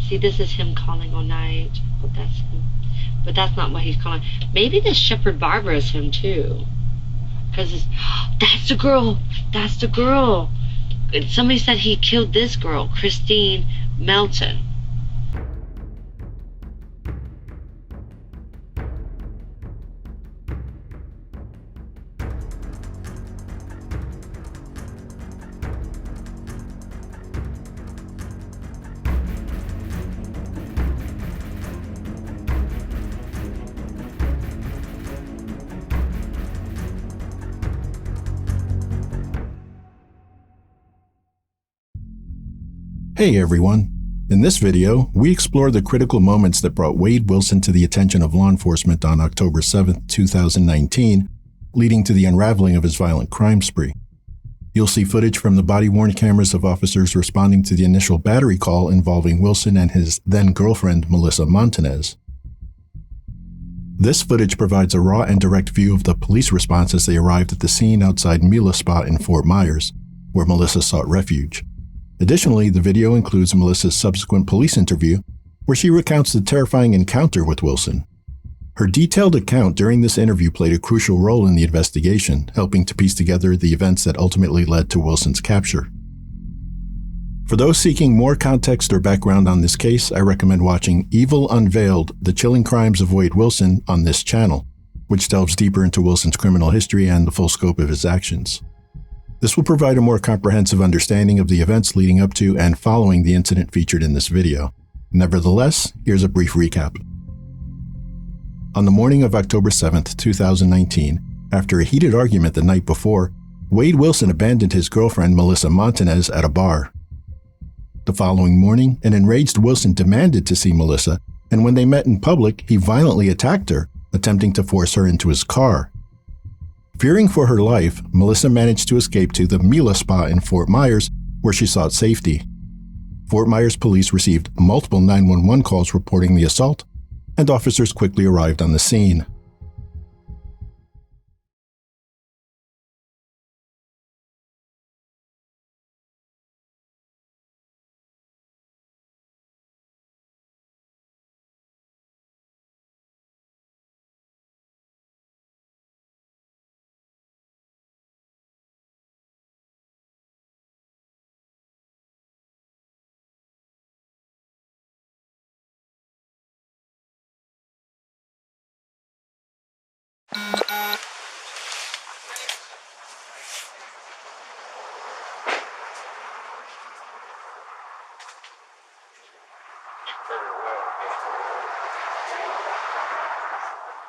See, this is him calling all night, but that's him. But that's not what he's calling. Maybe this Shepherd Barber is him too. Because that's the girl. That's the girl. Somebody said he killed this girl, Christine Melton. Hey everyone! In this video, we explore the critical moments that brought Wade Wilson to the attention of law enforcement on October 7, 2019, leading to the unraveling of his violent crime spree. You'll see footage from the body-worn cameras of officers responding to the initial battery call involving Wilson and his then-girlfriend Melissa Montanez. This footage provides a raw and direct view of the police response as they arrived at the scene outside Mila Spa in Fort Myers, where Melissa sought refuge. Additionally, the video includes Melissa's subsequent police interview, where she recounts the terrifying encounter with Wilson. Her detailed account during this interview played a crucial role in the investigation, helping to piece together the events that ultimately led to Wilson's capture. For those seeking more context or background on this case, I recommend watching Evil Unveiled: The Chilling Crimes of Wade Wilson on this channel, which delves deeper into Wilson's criminal history and the full scope of his actions. This will provide a more comprehensive understanding of the events leading up to and following the incident featured in this video. Nevertheless, here's a brief recap. On the morning of October 7, 2019, after a heated argument the night before, Wade Wilson abandoned his girlfriend Melissa Montanez at a bar. The following morning, an enraged Wilson demanded to see Melissa, and when they met in public, he violently attacked her, attempting to force her into his car. Fearing for her life, Melissa managed to escape to the Mila Spa in Fort Myers, where she sought safety. Fort Myers police received multiple 911 calls reporting the assault, and officers quickly arrived on the scene.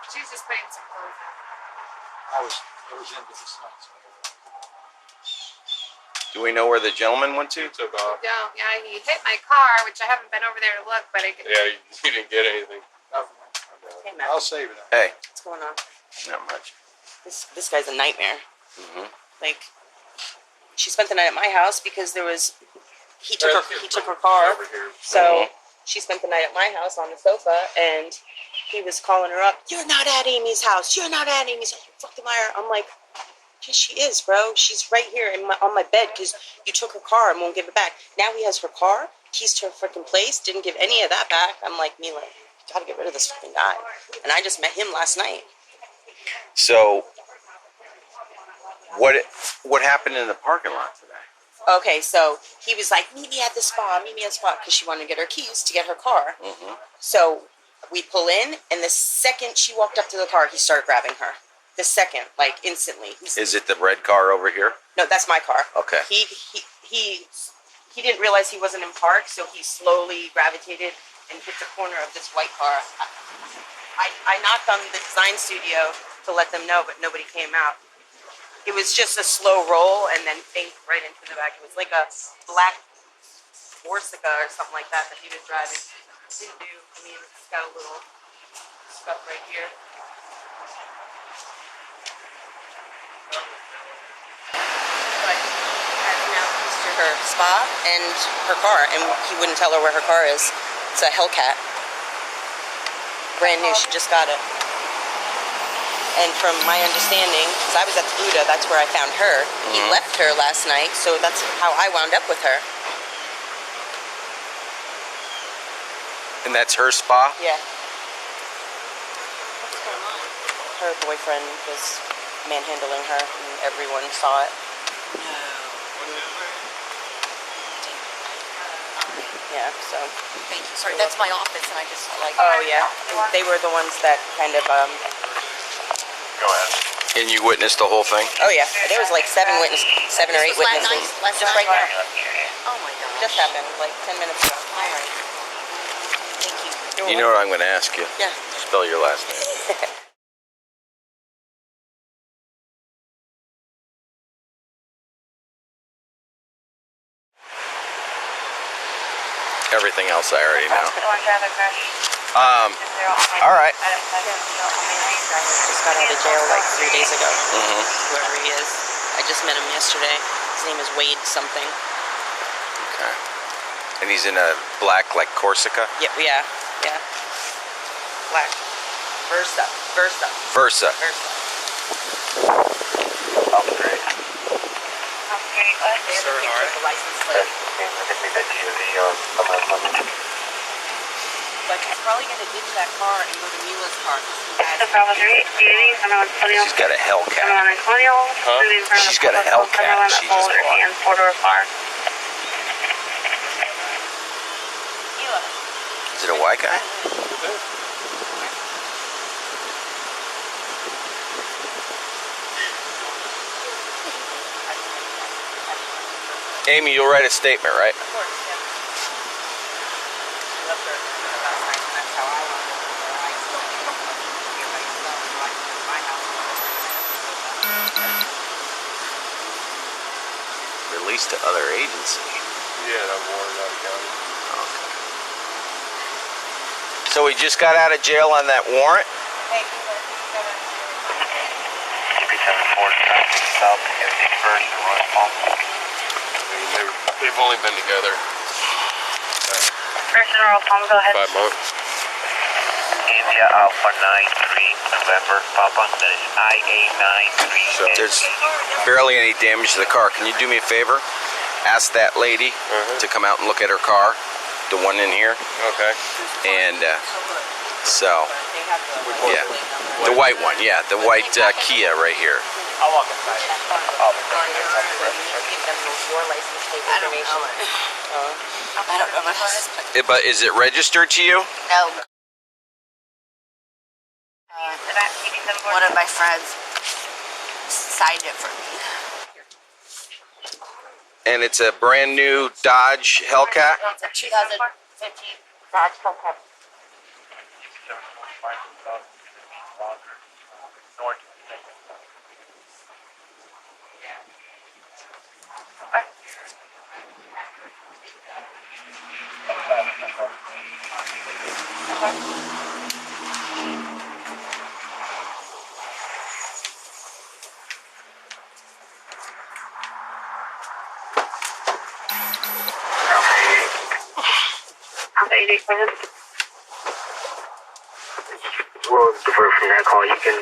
She's just putting some clothes on. I was into the sun. Do we know where the gentleman went to? He took off. Don't. Yeah, he hit my car, which I haven't been over there to look, but I could. Yeah, you didn't get anything. Nothing. Hey, Matt. I'll save it. Hey, What's going on? not much. This guy's a nightmare. Mm-hmm. Like, she spent the night at my house because he took her car. Over here. So she spent the night at my house on the sofa, and he was calling her up. You're not at Amy's house. You're not at Amy's house. You fucking liar. I'm like, yes, she is, bro. She's right here on my bed because you took her car and won't give it back. Now he has her car, keys to her freaking place, didn't give any of that back. I'm like, Mila, you gotta get rid of this fucking guy. And I just met him last night. So, what happened in the parking lot today? Okay, so he was like, meet me at the spot, because she wanted to get her keys to get her car. Mm-hmm. So we pull in, and the second she walked up to the car, he started grabbing her. The second, like instantly. Is it the red car over here? No, that's my car. Okay. He didn't realize he wasn't in park, so he slowly gravitated and hit the corner of this white car. I knocked on the design studio to let them know, but nobody came out. It was just a slow roll and then bang right into the back. It was like a black Corsica or something like that he was driving. Didn't do. I mean, it's got a little scuff right here. But he has now keys to her spa and her car, and he wouldn't tell her where her car is. It's a Hellcat. Brand new. She just got it. And from my understanding, because I was at the Buddha, that's where I found her. He left her last night, so that's how I wound up with her. And that's her spa? Yeah. What's going on? Her boyfriend was manhandling her, and everyone saw it. Yeah, so. Thank you. Sorry, that's my office, and I just like. Oh yeah, they were the ones that kind of Go ahead. And you witnessed the whole thing? Oh yeah, there was like 7 or 8 witnesses. Last Just night? right now. Oh my gosh. Just happened like 10 minutes ago. All right. Thank you. You know what I'm going to ask you? Yeah. Spell your last name. Everything else I already know. All right. Just got out of jail like 3 days ago. Whoever he is, I just met him yesterday. His name is Wade something. Okay. And he's in a black, like Corsica? Yeah. Black. Versa. Versa. Upgrade. Sir, the license plate. But he's probably gonna ditch that car and go to Mila's car. She's got a Hellcat. Huh? She's got a Hellcat. She just bought. Is it a white guy? Amy, you'll write a statement, right? Of course, yeah. Left her about night, and that's how I wanted it. I still hear by yourself, so I can my house. Released to other agencies. Yeah, that warrant out of county. Okay. So he just got out of jail on that warrant? Hey, South, first, and Royal Palm. They've only been together First and Royal Palm, go ahead. 5 months. India Alpha 93 November Papa, that is IA 93. So there's barely any damage to the car. Can you do me a favor? Ask that lady to come out and look at her car, the one in here. Okay. And so, they have the yeah, the white one, yeah, the white Kia right here. I'll walk inside. give them your license plate information. I don't know my husband. But is it registered to you? No. One of my friends signed it for me. And it's a brand new Dodge Hellcat? It's a 2015 Dodge Hellcat. We'll defer from that call. You can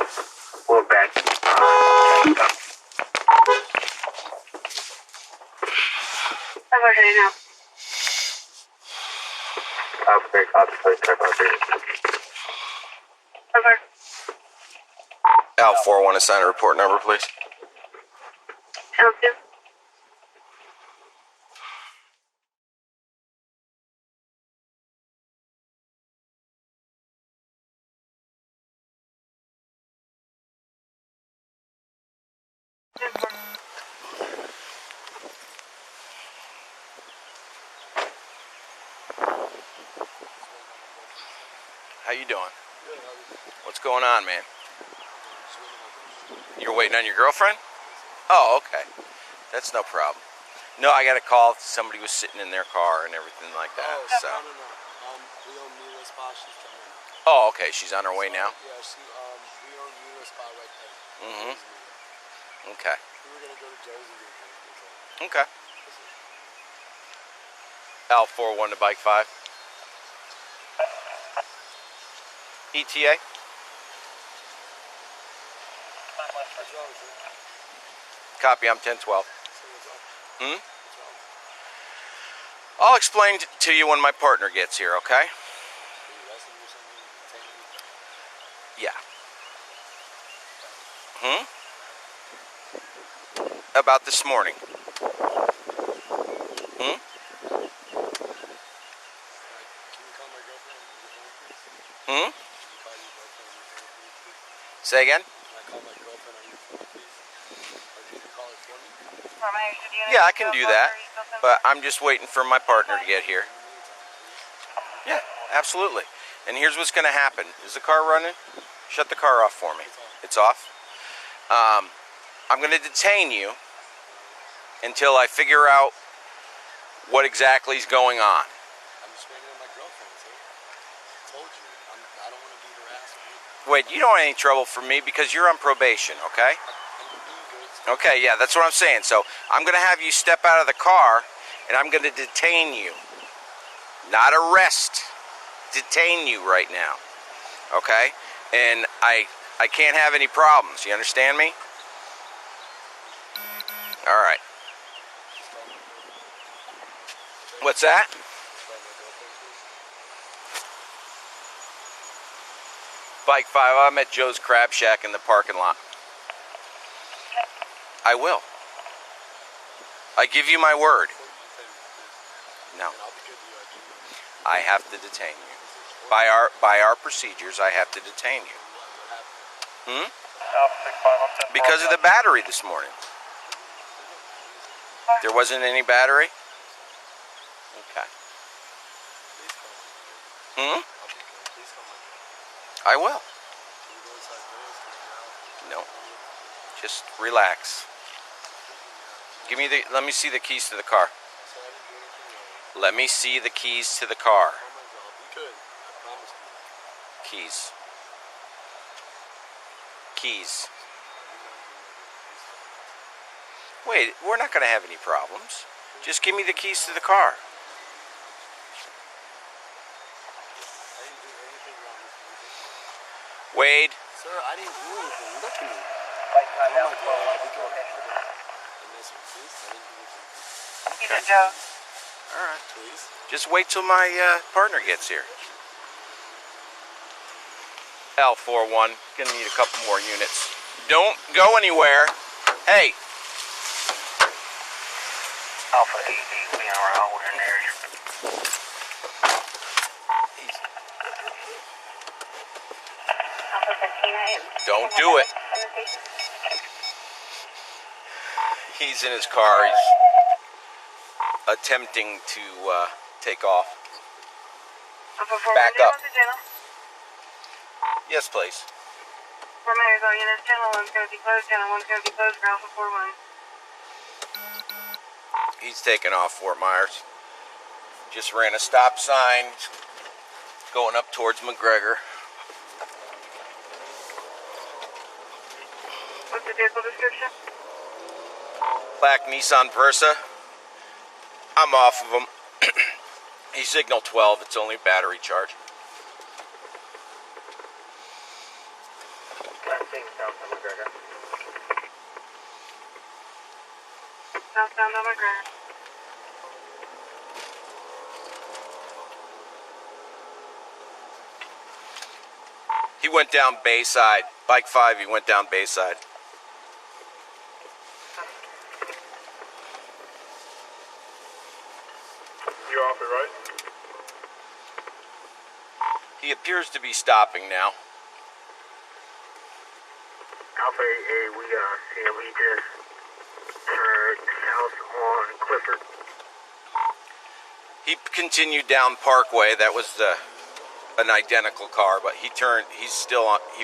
look back. Al 4-1, assign a report number, please. How you doing? What's going on, man? You're waiting on your girlfriend? Oh, okay. That's no problem. No, I got a call. Somebody was sitting in their car and everything like that. Oh, So. no. We own Mila's spot. She's coming in. Oh, okay. She's on her way now. Yeah, we own Mila's spot right there. Okay. We were gonna go to Jersey. Okay. Al 4-1 to bike 5. ETA. Copy. I'm 1012. I'll explain to you when my partner gets here. Okay. About this morning. Can you call my girlfriend on your phone, please? Can you call your girlfriend on your phone, please? Say again? Can I call my girlfriend on your phone, please? Or can you call her for me? Yeah, I can do that. But I'm just waiting for my partner to get here. Yeah, absolutely. And here's what's going to happen. Is the car running? Shut the car off for me. It's off? I'm going to detain you until I figure out what exactly is going on. I'm just waiting on my girlfriend, sir. I told you. I don't want to be harassed or anything. Wait, you don't want any trouble from me because you're on probation, okay? Okay, yeah, that's what I'm saying. So I'm going to have you step out of the car and I'm going to detain you. Not arrest. Detain you right now. Okay? And I can't have any problems. You understand me? All right. What's that? Bike 5, I'm at Joe's Crab Shack in the parking lot. I will. I give you my word. No. I have to detain you. By our procedures, I have to detain you. Because of the battery this morning. There wasn't any battery? Okay. I will. No. Just relax. Let me see the keys to the car. Let me see the keys to the car. Keys. Keys. Wait, we're not going to have any problems. Just give me the keys to the car. Wade. Sir, I didn't do anything. Look at me. Oh my God, I did Okay. All right. Please. Just wait till my partner gets here. L41, gonna need a couple more units. Don't go anywhere. Hey. Alpha 8 being around, we're in the area. Don't do it. He's in his car. He's attempting to take off. Back up. Yes, please. He's taking off Fort Myers. Just ran a stop sign going up towards McGregor. What's the vehicle description? Black Nissan Versa. I'm off of him. He's signal 12. It's only battery charge. Southbound on McGregor. He went down Bayside. Bike 5, he went down Bayside. You're off it, right? He appears to be stopping now. Alpha 8, we just turned south on Clifford. He continued down Parkway. That was an identical car, but he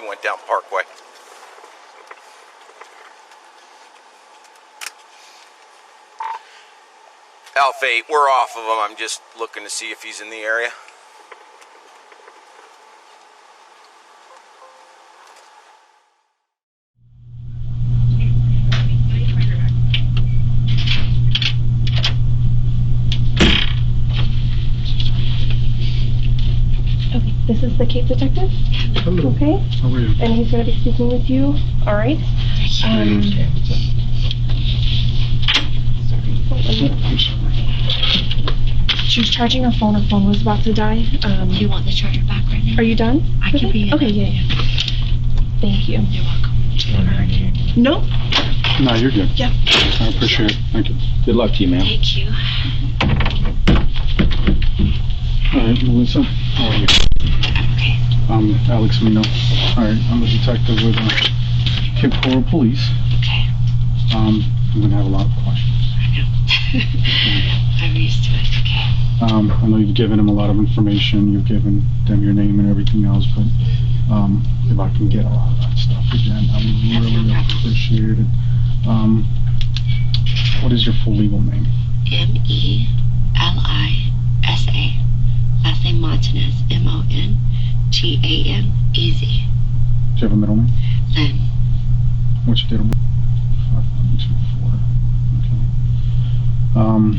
went down Parkway. Alpha 8, we're off of him. I'm just looking to see if he's in the area. Okay, this is the case detective. Hello. Okay. How are you? And he's going to be speaking with you. All right. She was charging her phone. Her phone was about to die. Do you want the charger back right now? Are you done? I can be. Okay, yeah. Thank you. You're welcome. Nope. No, you're good. Yeah. I appreciate it. Thank you. Good luck to you, ma'am. Thank you. All right, Melissa. How are you? Okay. I'm Alex Mino. All right, I'm a detective with Cape Coral Police. Okay. I'm gonna have a lot of questions. I know. I'm used to it. Okay. I know you've given them a lot of information. You've given them your name and everything else, but if I can get a lot of that stuff again, I would really appreciate it. What is your full legal name? Melisa. Last name Montanez. Montanez. Do you have a middle name? Lynn. What's your date of birth? 5124. Okay.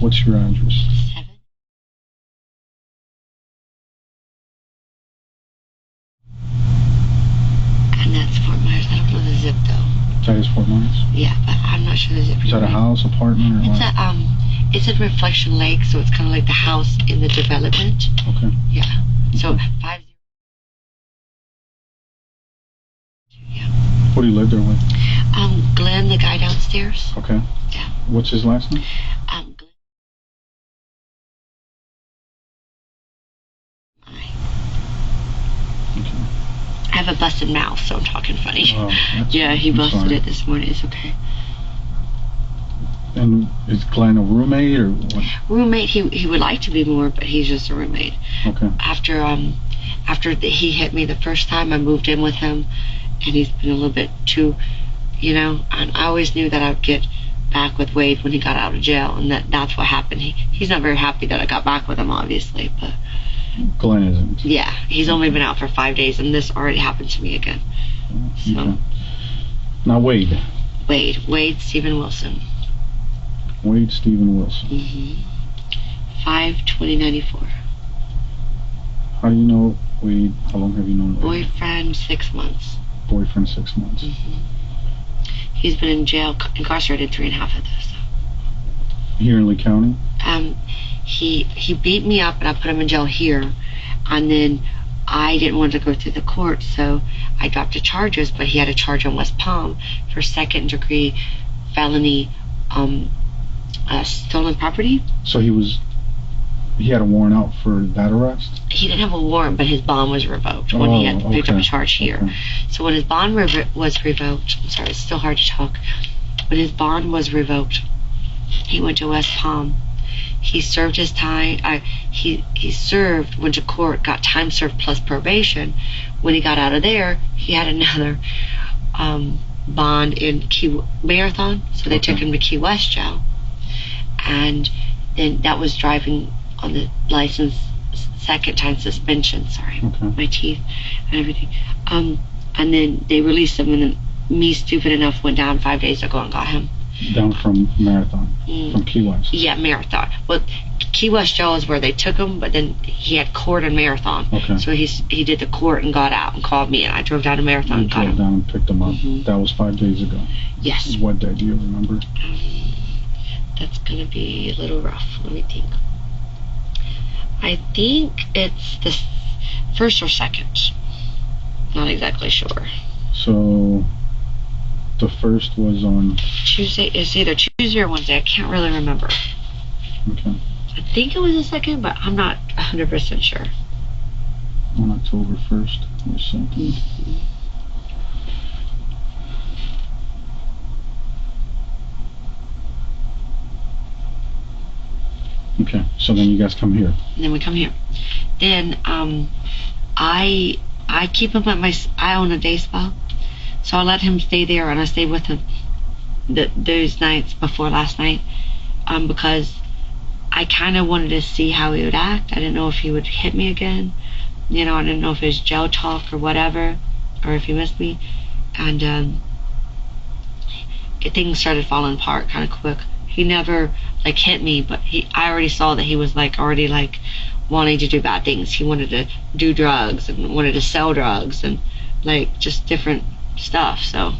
What's your address? 7. And that's Fort Myers. I don't know the zip though. That is Fort Myers? Yeah, but I'm not sure the zip. Is that a house, apartment, or It's what? it's a Reflection Lake, so it's kind of like the house in the development. Okay. Yeah. So 50. Yeah. Who do you live there with? Glenn, the guy downstairs. Okay. Yeah. What's his last name? Glenn. Okay. I have a busted mouth, so I'm talking funny. Oh, Yeah, he I'm busted sorry. it this morning. It's okay. And is Glenn a roommate or what? Roommate, he would like to be more, but he's just a roommate. Okay. After he hit me the first time, I moved in with him, and he's been a little bit too, and I always knew that I'd get back with Wade when he got out of jail, and that's what happened. He's not very happy that I got back with him, obviously, but Glenn isn't. yeah, he's only been out for 5 days, and this already happened to me again. So Okay. Now Wade. Wade Stephen Wilson. Wade Stephen Wilson. 5/20/94. How do you know Wade? How long have you known Wade? Boyfriend 6 months. Boyfriend 6 months. He's been in jail, incarcerated 3.5 of those. Here in Lee County? He beat me up and I put him in jail here, and then I didn't want to go through the court, so I dropped the charges, but he had a charge on West Palm for 2nd-degree felony stolen property. So he had a warrant out for that arrest? He didn't have a warrant, but his bond was revoked when he had picked up a charge here. Okay. So when his bond was revoked, I'm sorry, it's still hard to talk. When his bond was revoked, he went to West Palm. He served his time. He served, went to court, got time served plus probation. When he got out of there, he had another bond in Marathon, so they took him to Key West jail. And then that was driving on the license, 2nd time suspension, sorry, my teeth and everything. And then they released him, and then me, stupid enough, went down 5 days ago and got him. Down from Marathon, from Key West? Yeah, Marathon. Well, Key West jail is where they took him, but then he had court in Marathon. Okay. So he did the court and got out and called me, and I drove down to Marathon and got drove him. down and picked him up. That was 5 days ago? Yes. What day, do you remember? That's going to be a little rough. Let me think. I think it's the 1st or 2nd. Not exactly sure. So the 1st was on Tuesday. It's either Tuesday or Wednesday. I can't really remember. Okay. I think it was the 2nd, but I'm not 100% sure. On October 1st or 2nd. Okay, so then you guys come here. And then we come here. Then I keep him at I own a day spa, so I let him stay there, and I stayed with him those nights before last night, because I kind of wanted to see how he would act. I didn't know if he would hit me again. I didn't know if it was jail talk or whatever, or if he missed me. And things started falling apart kind of quick. He never hit me, but I already saw that he was already wanting to do bad things. He wanted to do drugs and wanted to sell drugs and just different stuff. So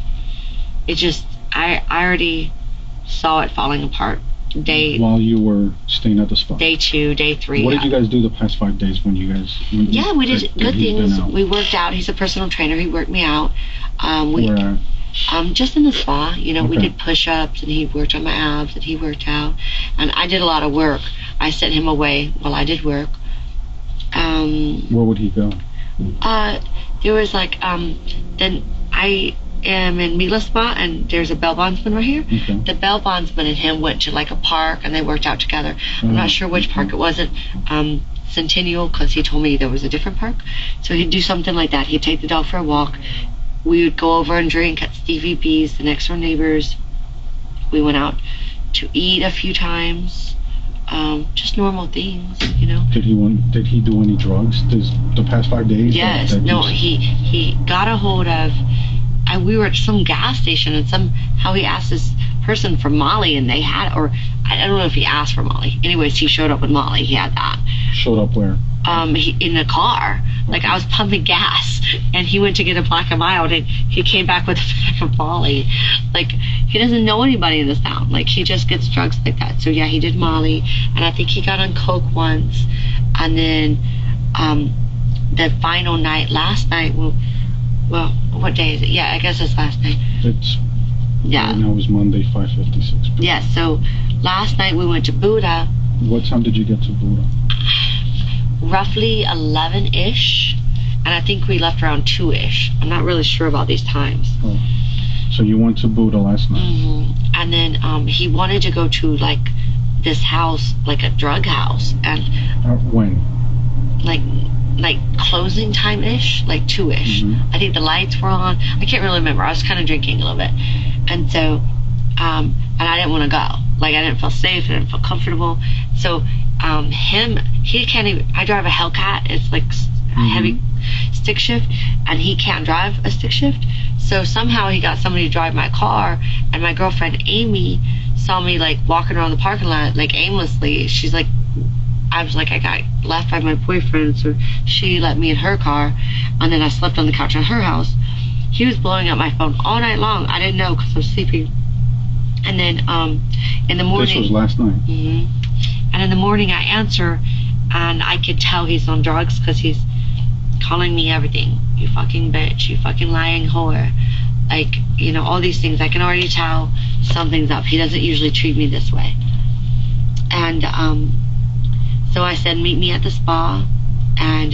it just I already saw it falling apart, day While you were staying at the spa. day 2, day 3. What did you guys do the past 5 days when you guys? Yeah, we did good he's been things. out? We worked out. He's a personal trainer. He worked me out. Where at? Just in the spa. You know, we Okay. did push-ups, and he worked on my abs, and he worked out. And I did a lot of work. I sent him away while I did work. Where would he go? There was like, then I am in Mila Spa, and there's a bail bondsman right here. Okay. The bail bondsman and him went to like a park, and they worked out together. I'm not sure which park. It wasn't Centennial, because he told me there was a different park. So he'd do something like that. He'd take the dog for a walk. We would go over and drink at Stevie B's, the next door neighbors. We went out to eat a few times. Just normal things, you know. Did he do any drugs the past 5 days? Yes. No, he got a hold of. We were at some gas station, and somehow he asked this person for Molly, and they had, or I don't know if he asked for Molly. Anyways, he showed up with Molly. He had that. Showed up where? In the car. Like, I was pumping gas, and he went to get a black and mild, and he came back with a pack of Molly. Like, he doesn't know anybody in this town. Like, he just gets drugs like that. So yeah, he did Molly, and I think he got on coke once, and then the final night, last night, well, what day is it? Yeah, I guess it's last night. It's Yeah. Right now is Monday, 5:56. Yeah, so last night we went to Buddha, What time did you get to Buddha? roughly 11-ish, and I think we left around 2-ish. I'm not really sure about these times. Oh. So you went to Buddha last night. And then he wanted to go to like this house, like a drug house, and When? like closing time-ish, like 2-ish. I think the lights were on. I can't really remember. I was kind of drinking a little bit, and so and I didn't want to go. Like, I didn't feel safe. I didn't feel comfortable. So he can't even. I drive a Hellcat. It's like a heavy stick shift, and he can't drive a stick shift. So somehow he got somebody to drive my car, and my girlfriend Amy saw me like walking around the parking lot like aimlessly. She's like, I was like, I got left by my boyfriend, so she let me in her car, and then I slept on the couch in her house. He was blowing up my phone all night long. I didn't know because I was sleeping. And then in the morning, This was last night. and in the morning I answer, and I could tell he's on drugs because he's calling me everything. You fucking bitch. You fucking lying whore. Like, you know, all these things. I can already tell something's up. He doesn't usually treat me this way. And so I said, meet me at the spa, and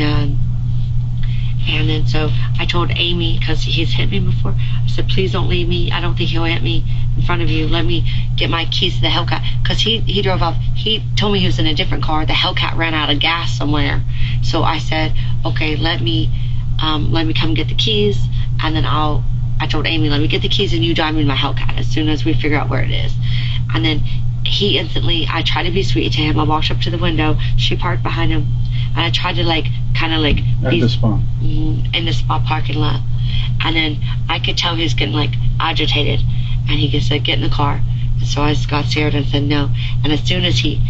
then so I told Amy, because he's hit me before, I said, please don't leave me. I don't think he'll hit me in front of you. Let me get my keys to the Hellcat, because he drove off. He told me he was in a different car. The Hellcat ran out of gas somewhere. So I said, okay, let me come get the keys, and then I told Amy, let me get the keys and you drive me in my Hellcat as soon as we figure out where it is. And then he instantly, I tried to be sweet to him. I walked up to the window. She parked behind him, and I tried to kind of At the spa. in the spa parking lot. And then I could tell he was getting like agitated, and he just said, get in the car. And so I just got scared and said no. And as soon as he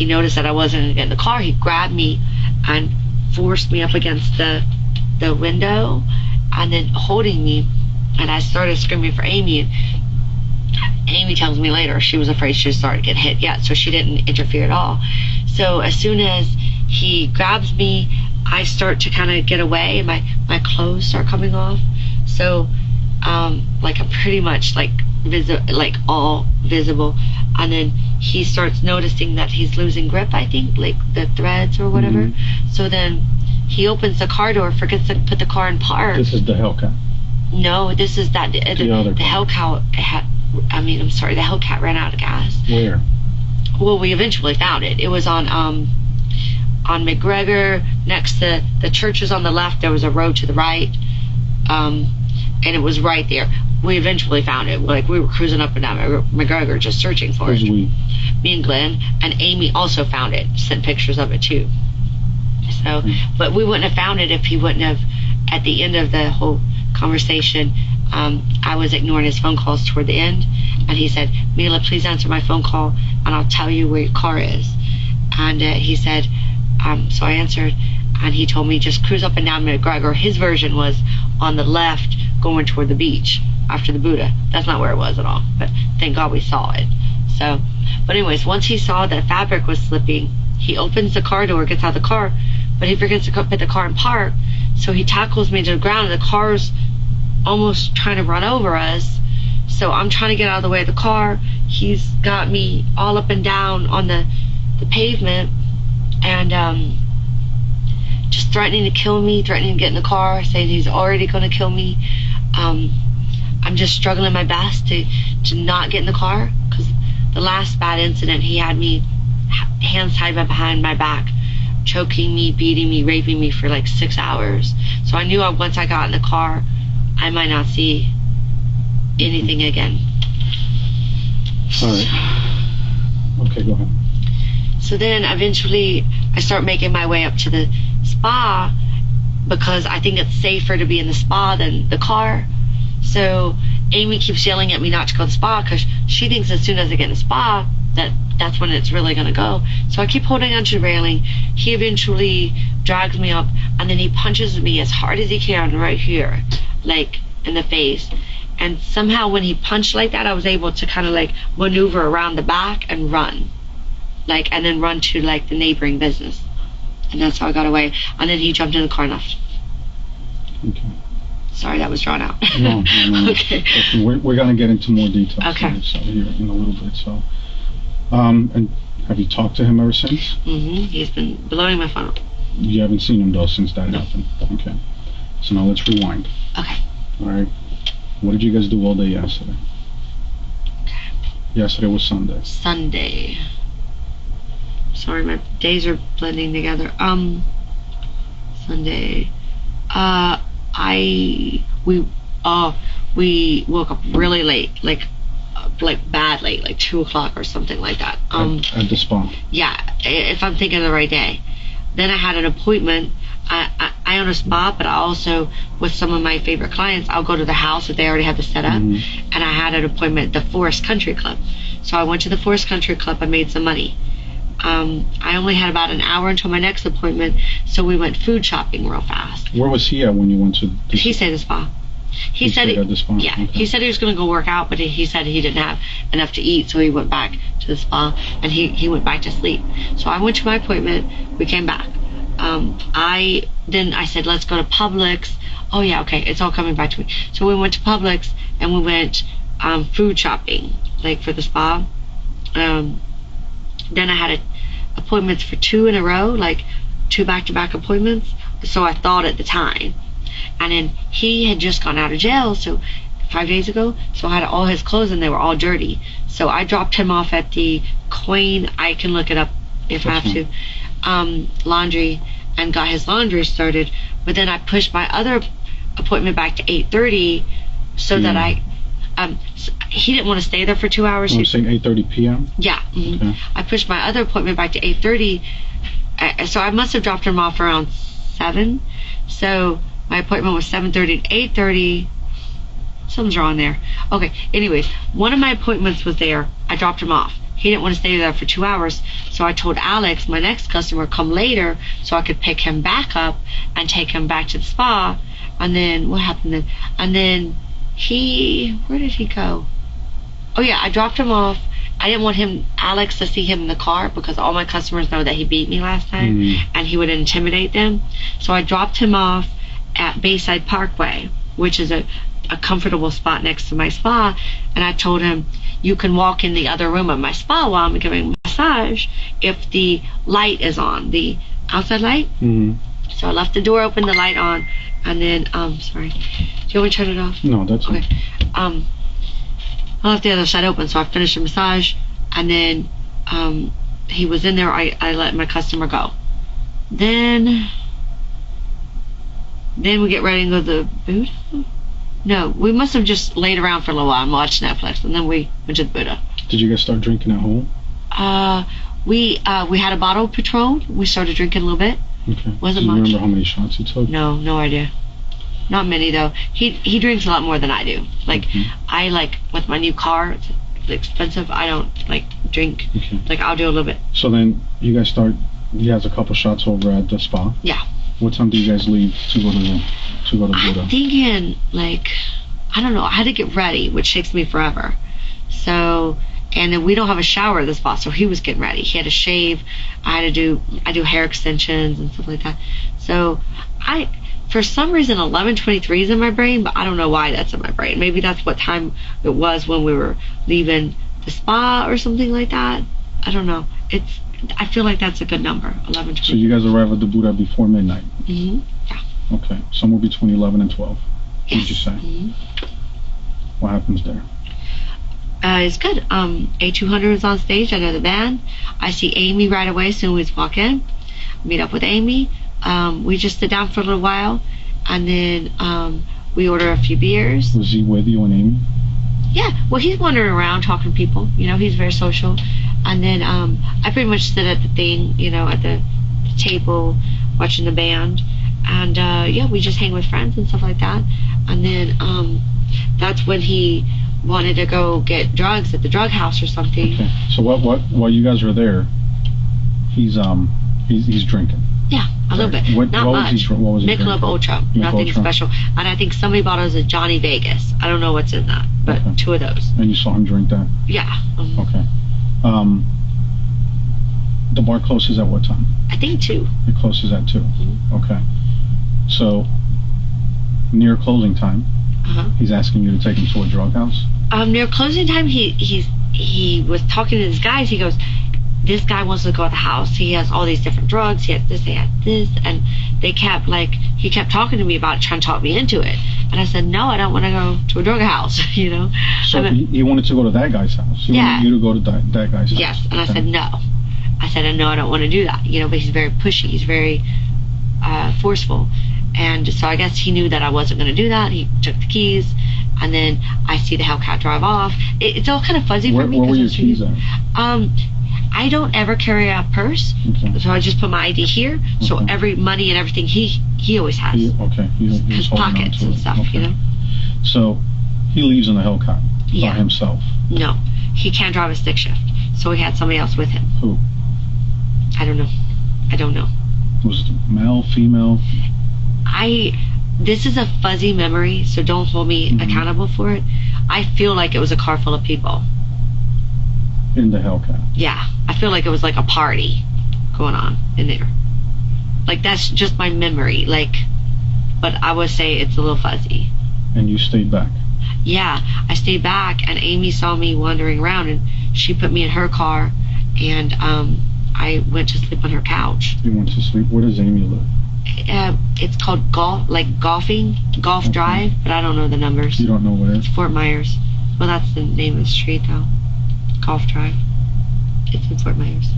noticed that I wasn't going to get in the car, he grabbed me and forced me up against the window, and then holding me, and I started screaming for Amy. And Amy tells me later she was afraid she would start to get hit yet, so she didn't interfere at all. So as soon as he grabs me, I start to kind of get away, and my clothes start coming off. So like I'm pretty much like all visible, and then he starts noticing that he's losing grip, I think, like the threads or whatever. So then he opens the car door, forgets to put the car in park. This is the Hellcat. No, this is that the Hellcat. The Hellcat ran out of gas. Where? Well, we eventually found it. It was on McGregor, next to the churches on the left. There was a road to the right, and it was right there. We eventually found it. Like, we were cruising up and down McGregor just searching for it. We? Me and Glenn, and Amy also found it. Sent pictures of it too. So, but we wouldn't have found it if he wouldn't have. At the end of the whole conversation, I was ignoring his phone calls toward the end, and he said, Mila, please answer my phone call, and I'll tell you where your car is. And he said, so I answered, and he told me just cruise up and down McGregor. His version was on the left, going toward the beach after the Buddha. That's not where it was at all, but thank God we saw it. So, but anyways, once he saw that fabric was slipping, he opens the car door, gets out of the car, but he forgets to put the car in park. So he tackles me to the ground, and the car's almost trying to run over us. So I'm trying to get out of the way of the car. He's got me all up and down on the pavement, and just threatening to kill me, threatening to get in the car, saying he's already going to kill me. I'm just struggling my best to not get in the car, because the last bad incident, he had me hands tied behind my back, choking me, beating me, raping me for like 6 hours. So I knew once I got in the car, I might not see anything again. All right. Okay, go ahead. So then eventually I start making my way up to the spa, because I think it's safer to be in the spa than the car. So Amy keeps yelling at me not to go to the spa, because she thinks as soon as I get in the spa, that's when it's really going to go. So I keep holding onto the railing. He eventually drags me up, and then he punches me as hard as he can right here, like in the face. And somehow when he punched like that, I was able to kind of like maneuver around the back and run, like, and then run to like the neighboring business. And that's how I got away. And then he jumped in the car and left. Okay. Sorry, that was drawn out. No. Okay. We're going to get into more details Okay. here in a little bit. So, and have you talked to him ever since? He's been blowing my phone up. You haven't seen him though since that happened. Okay. So now let's rewind. Okay. All right. What did you guys do all day yesterday? Okay. Yesterday was Sunday. Sunday. Sorry, my days are blending together. Sunday. We woke up really late, like bad late, like 2 o'clock or something like that. At the spa. Yeah, if I'm thinking of the right day. Then I had an appointment. I own a spa, but I also, with some of my favorite clients, I'll go to the house if they already have the setup. And I had an appointment at the Forest Country Club. So I went to the Forest Country Club. I made some money. I only had about an hour until my next appointment, so we went food shopping real fast. Where was he at when you went to the He stayed at the spa. He said at the spa? Yeah, Okay. he said he was going to go work out, but he said he didn't have enough to eat, so he went back to the spa, and he went back to sleep. So I went to my appointment. We came back. I said, let's go to Publix. Oh yeah, okay, it's all coming back to me. So we went to Publix, and we went food shopping, like for the spa. Then I had appointments for 2 in a row, like 2 back-to-back appointments. So I thought at the time. And then he had just gone out of jail, so 5 days ago. So I had all his clothes, and they were all dirty. So I dropped him off at the Coin, I can look it up if I have to, laundry, and got his laundry started. But then I pushed my other appointment back to 8:30, so that he didn't want to stay there for 2 hours. I'm saying 8:30 p.m.? Yeah. Okay. I pushed my other appointment back to 8:30, so I must have dropped him off around 7. So my appointment was 7:30 to 8:30. Something's wrong there. Okay, anyways, one of my appointments was there. I dropped him off. He didn't want to stay there for 2 hours, so I told Alex, my next customer, come later so I could pick him back up and take him back to the spa. And then, what happened then? And then where did he go? Oh yeah, I dropped him off. I didn't want Alex to see him in the car, because all my customers know that he beat me last time, and he would intimidate them. So I dropped him off at Bayside Parkway, which is a comfortable spot next to my spa, and I told him, you can walk in the other room of my spa while I'm giving a massage if the light is on, the outside light. So I left the door open, the light on, and then, sorry, do you want me to turn it off? No, that's okay. I left the other side open, so I finished the massage, and then he was in there. I let my customer go. Then we get ready and go to the Buddha. No, we must have just laid around for a little while and watched Netflix, and then we went to the Buddha. Did you guys start drinking at home? We had a bottle of Petal. We started drinking a little bit. Okay. Wasn't Do you much. remember how many shots you took? No idea. Not many though. He drinks a lot more than I do. Like I with my new car, it's expensive. I don't drink. Okay. Like I'll do a little bit. So then you guys he has a couple shots over at the spa. Yeah. What time do you guys leave to go to Buddha? I'm thinking I don't know. I had to get ready, which takes me forever. So And then we don't have a shower at the spot, so he was getting ready. He had to shave. I do hair extensions and stuff like that. So for some reason, 11:23 is in my brain, but I don't know why that's in my brain. Maybe that's what time it was when we were leaving the spa or something like that. I don't know. I feel like that's a good number, 11:23. So you guys arrive at the Buddha before midnight? Mm-hmm. Yeah. Okay, somewhere between 11 and 12. Yes. What did you say? Mm-hmm. What happens there? It's good. A200 is on stage. I know the band. I see Amy right away as soon as we walk in. Meet up with Amy. We just sit down for a little while, and then we order a few beers. Was he with you and Amy? Yeah. Well, he's wandering around talking to people. You know, he's very social. And then I pretty much sit at the thing, you know, at the table watching the band. And yeah, we just hang with friends and stuff like that. And then that's when he wanted to go get drugs at the drug house or something. Okay. So while you guys are there, he's drinking. Yeah, a little bit. Not much. What was he Michelob drinking? Ultra. Nothing special. And I think somebody bought us a Johnny Vegas. I don't know what's in that, but Okay. 2 of those. And you saw him drink that? Yeah. Okay. The bar closes at what time? I think 2. It closes at 2. Mm-hmm. Okay. So near closing time, Uh-huh. he's asking you to take him to a drug house? Near closing time, he was talking to his guys. He goes, this guy wants to go to the house. He has all these different drugs. He had this, and he kept talking to me about it, trying to talk me into it. And I said, no, I don't want to go to a drug house, you know. So he wanted to go to that guy's house. He Yeah. wanted you to go to that guy's house. Yes, and Okay. I said no. I said, no, I don't want to do that, you know. But he's very pushy. He's very forceful, and so I guess he knew that I wasn't going to do that. He took the keys, and then I see the Hellcat drive off. It's all kind of fuzzy for me. Where were your it's keys at? I don't ever carry a purse, Okay. so I just put my ID here. So Okay. every money and everything he always has. He was His holding on pockets to and it. stuff, Okay. you know. So he leaves in the Hellcat Yeah. by himself. No, he can't drive a stick shift, so he had somebody else with him. Who? I don't know. Was it male, female? This is a fuzzy memory, so don't hold me Mhm. accountable for it. I feel like it was a car full of people. In the Hellcat. Yeah, I feel like it was like a party going on in there. Like, that's just my memory. Like, but I would say it's a little fuzzy. And you stayed back. Yeah, I stayed back, and Amy saw me wandering around, and she put me in her car, and I went to sleep on her couch. You went to sleep. Where does Amy live? It's called Golf Okay. Drive, but I don't know the numbers. You don't know where? Fort Myers. Well, that's the name of the street, though. Golf Drive. It's in Fort Myers.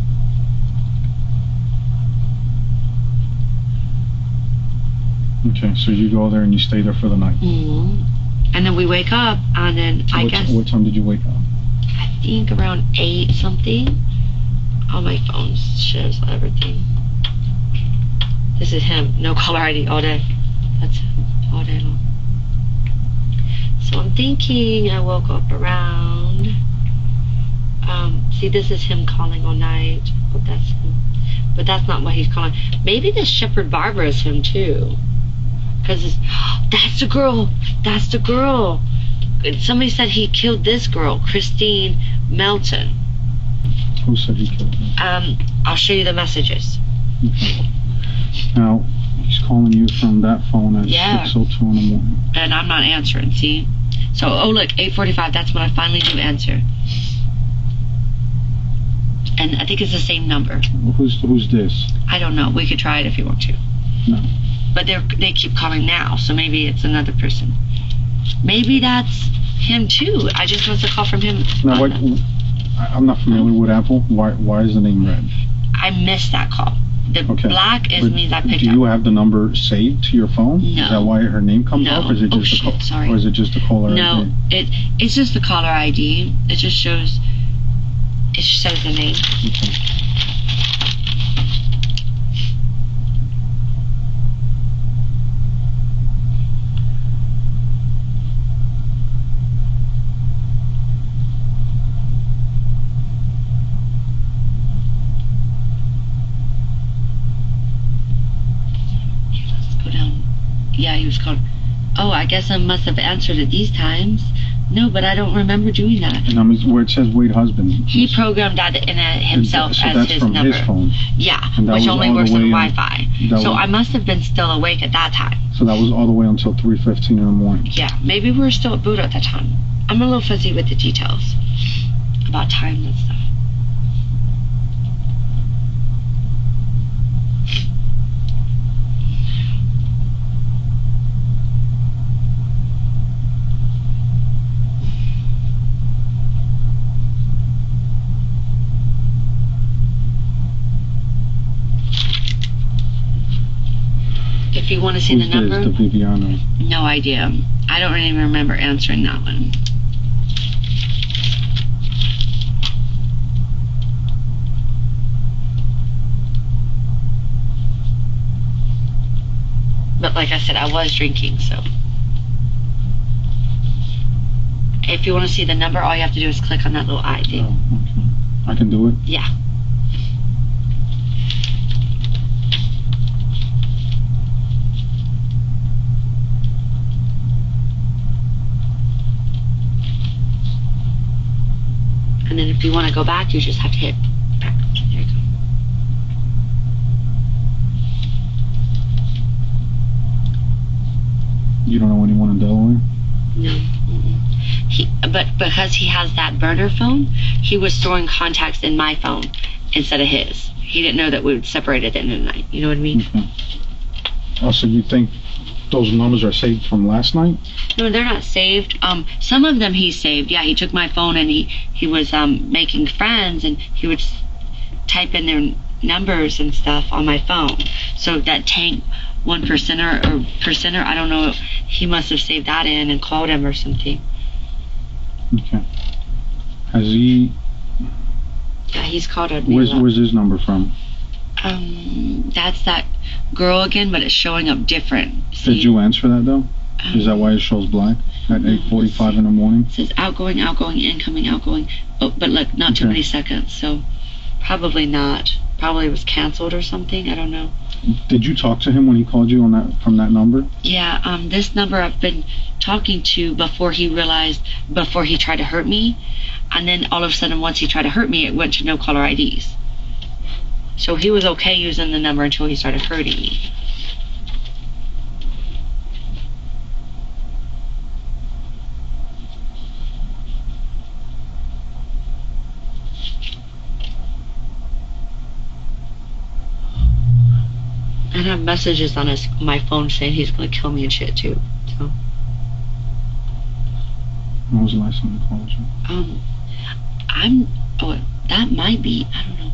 Okay, so you go there and you stay there for the night. Mm-hmm. And then we wake up, and then What time did you wake up? I think around 8 something. All my phone shows everything. This is him. No caller ID all day. That's him all day long. So I'm thinking I woke up around. See, this is him calling all night. But that's him. But that's not what he's calling. Maybe this Shepherd Barbara is him too. Because that's the girl. That's the girl. Somebody said he killed this girl, Christine Melton. Who said he killed her? I'll show you the messages. Okay. Now, he's calling you from that phone at Yeah. 6:02 in the morning. And I'm not answering, see? So, oh look, 8:45, that's when I finally do answer. And I think it's the same number. Who's this? I don't know. We could try it if you want to. No. But they keep calling now, so maybe it's another person. Maybe that's him too. I just must have called from him. Now, I'm not familiar with Apple. Why is the name red? I missed that call. The Okay. black is But means I picked do you up. have the number saved to your phone? No. Is that why her name comes No. up? Or is it Oh, just shit, sorry. Or is it just a caller No, ID? it's just the caller ID. It just shows the name. Okay. Let's go down. Yeah, he was calling. Oh, I guess I must have answered it these times. No, but I don't remember doing that. And where it says Wade husband. He programmed that in himself so as that's his from number. his phone. Yeah, And that which was only all the works on way Wi-Fi. So I must have been still awake at that time. So that was all the way until 3:15 in the morning. Yeah, maybe we were still at Buddha at that time. I'm a little fuzzy with the details about time and stuff. If you want to see Who's the number, this, the Viviano? no idea. I don't even remember answering that one. But like I said, I was drinking, so. If you want to see the number, all you have to do is click on that little eye thing. Oh, okay. I can do it? Yeah. And then if you want to go back, you just have to hit back. There you go. You don't know anyone in Delaware? No. But because he has that burner phone, he was storing contacts in my phone instead of his. He didn't know that we would separate at the end of the night. You know what I mean? Okay. Oh, so you think those numbers are saved from last night? No, they're not saved. Some of them he saved. Yeah, he took my phone and he was making friends and he would type in their numbers and stuff on my phone. So that Tank 1%er or percenter, I don't know, he must have saved that in and called him or something. Okay. Has he? Yeah, he's called a. Where's his number from? That's that girl again, but it's showing up different. See? Did you answer that though? Is that why it shows black at 8:45 in the morning? It says outgoing, outgoing, incoming, outgoing. Oh, but look, not too many seconds, so probably not. Probably it was canceled or something. I don't know. Did you talk to him when he called you on that from that number? Yeah, this number I've been talking to before he tried to hurt me, and then all of a sudden once he tried to hurt me, it went to no caller IDs. So he was okay using the number until he started hurting me. And I have messages on my phone saying he's gonna kill me and shit too. So. When was the last time he called you? That might be, I don't know.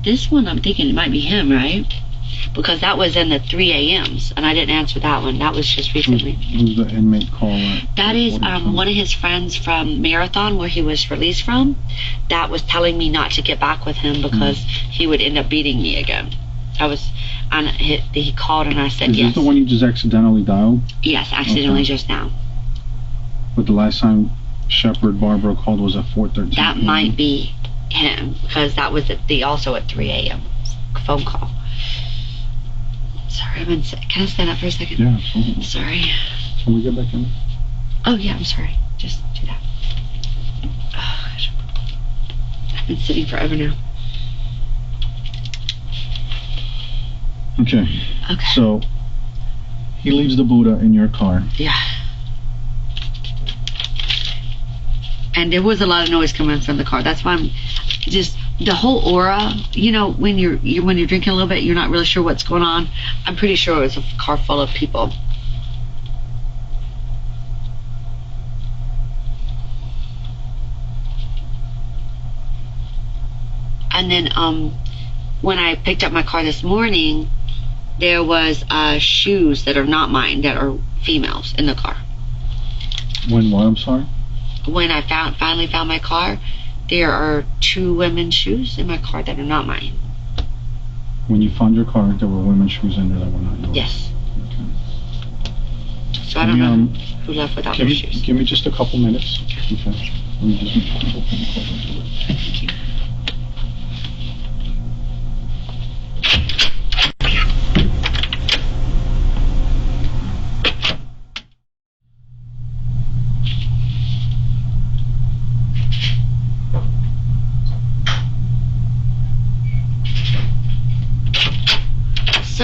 This one I'm thinking it might be him, right? Because that was in the 3 a.m.s and I didn't answer that one. That was just recently. Who's the inmate caller? That is one of his friends from Marathon where he was released from. That was telling me not to get back with him because he would end up beating me again. He called and I said yes. Is this the one you just accidentally dialed? Yes, accidentally just now. But the last time Shepard Barbara called was at 4:13. That might be him because that was also at 3 a.m. phone call. Sorry, can I stand up for a second? Yeah, absolutely. Sorry. Can we get back in? Oh yeah, I'm sorry. Just do that. Oh gosh. I've been sitting forever now. Okay. So he leaves the Buddha in your car. Yeah. And there was a lot of noise coming from the car. That's why I'm just the whole aura. You know, when you're drinking a little bit, you're not really sure what's going on. I'm pretty sure it was a car full of people. And then when I picked up my car this morning, there was shoes that are not mine, that are females in the car. When what? I'm sorry? When I finally found my car, there are 2 women's shoes in my car that are not mine. When you found your car, there were women's shoes in there that were not yours? Yes. Okay. So I don't know who left without their shoes. Give me just a couple minutes. Okay. Let me just Thank you.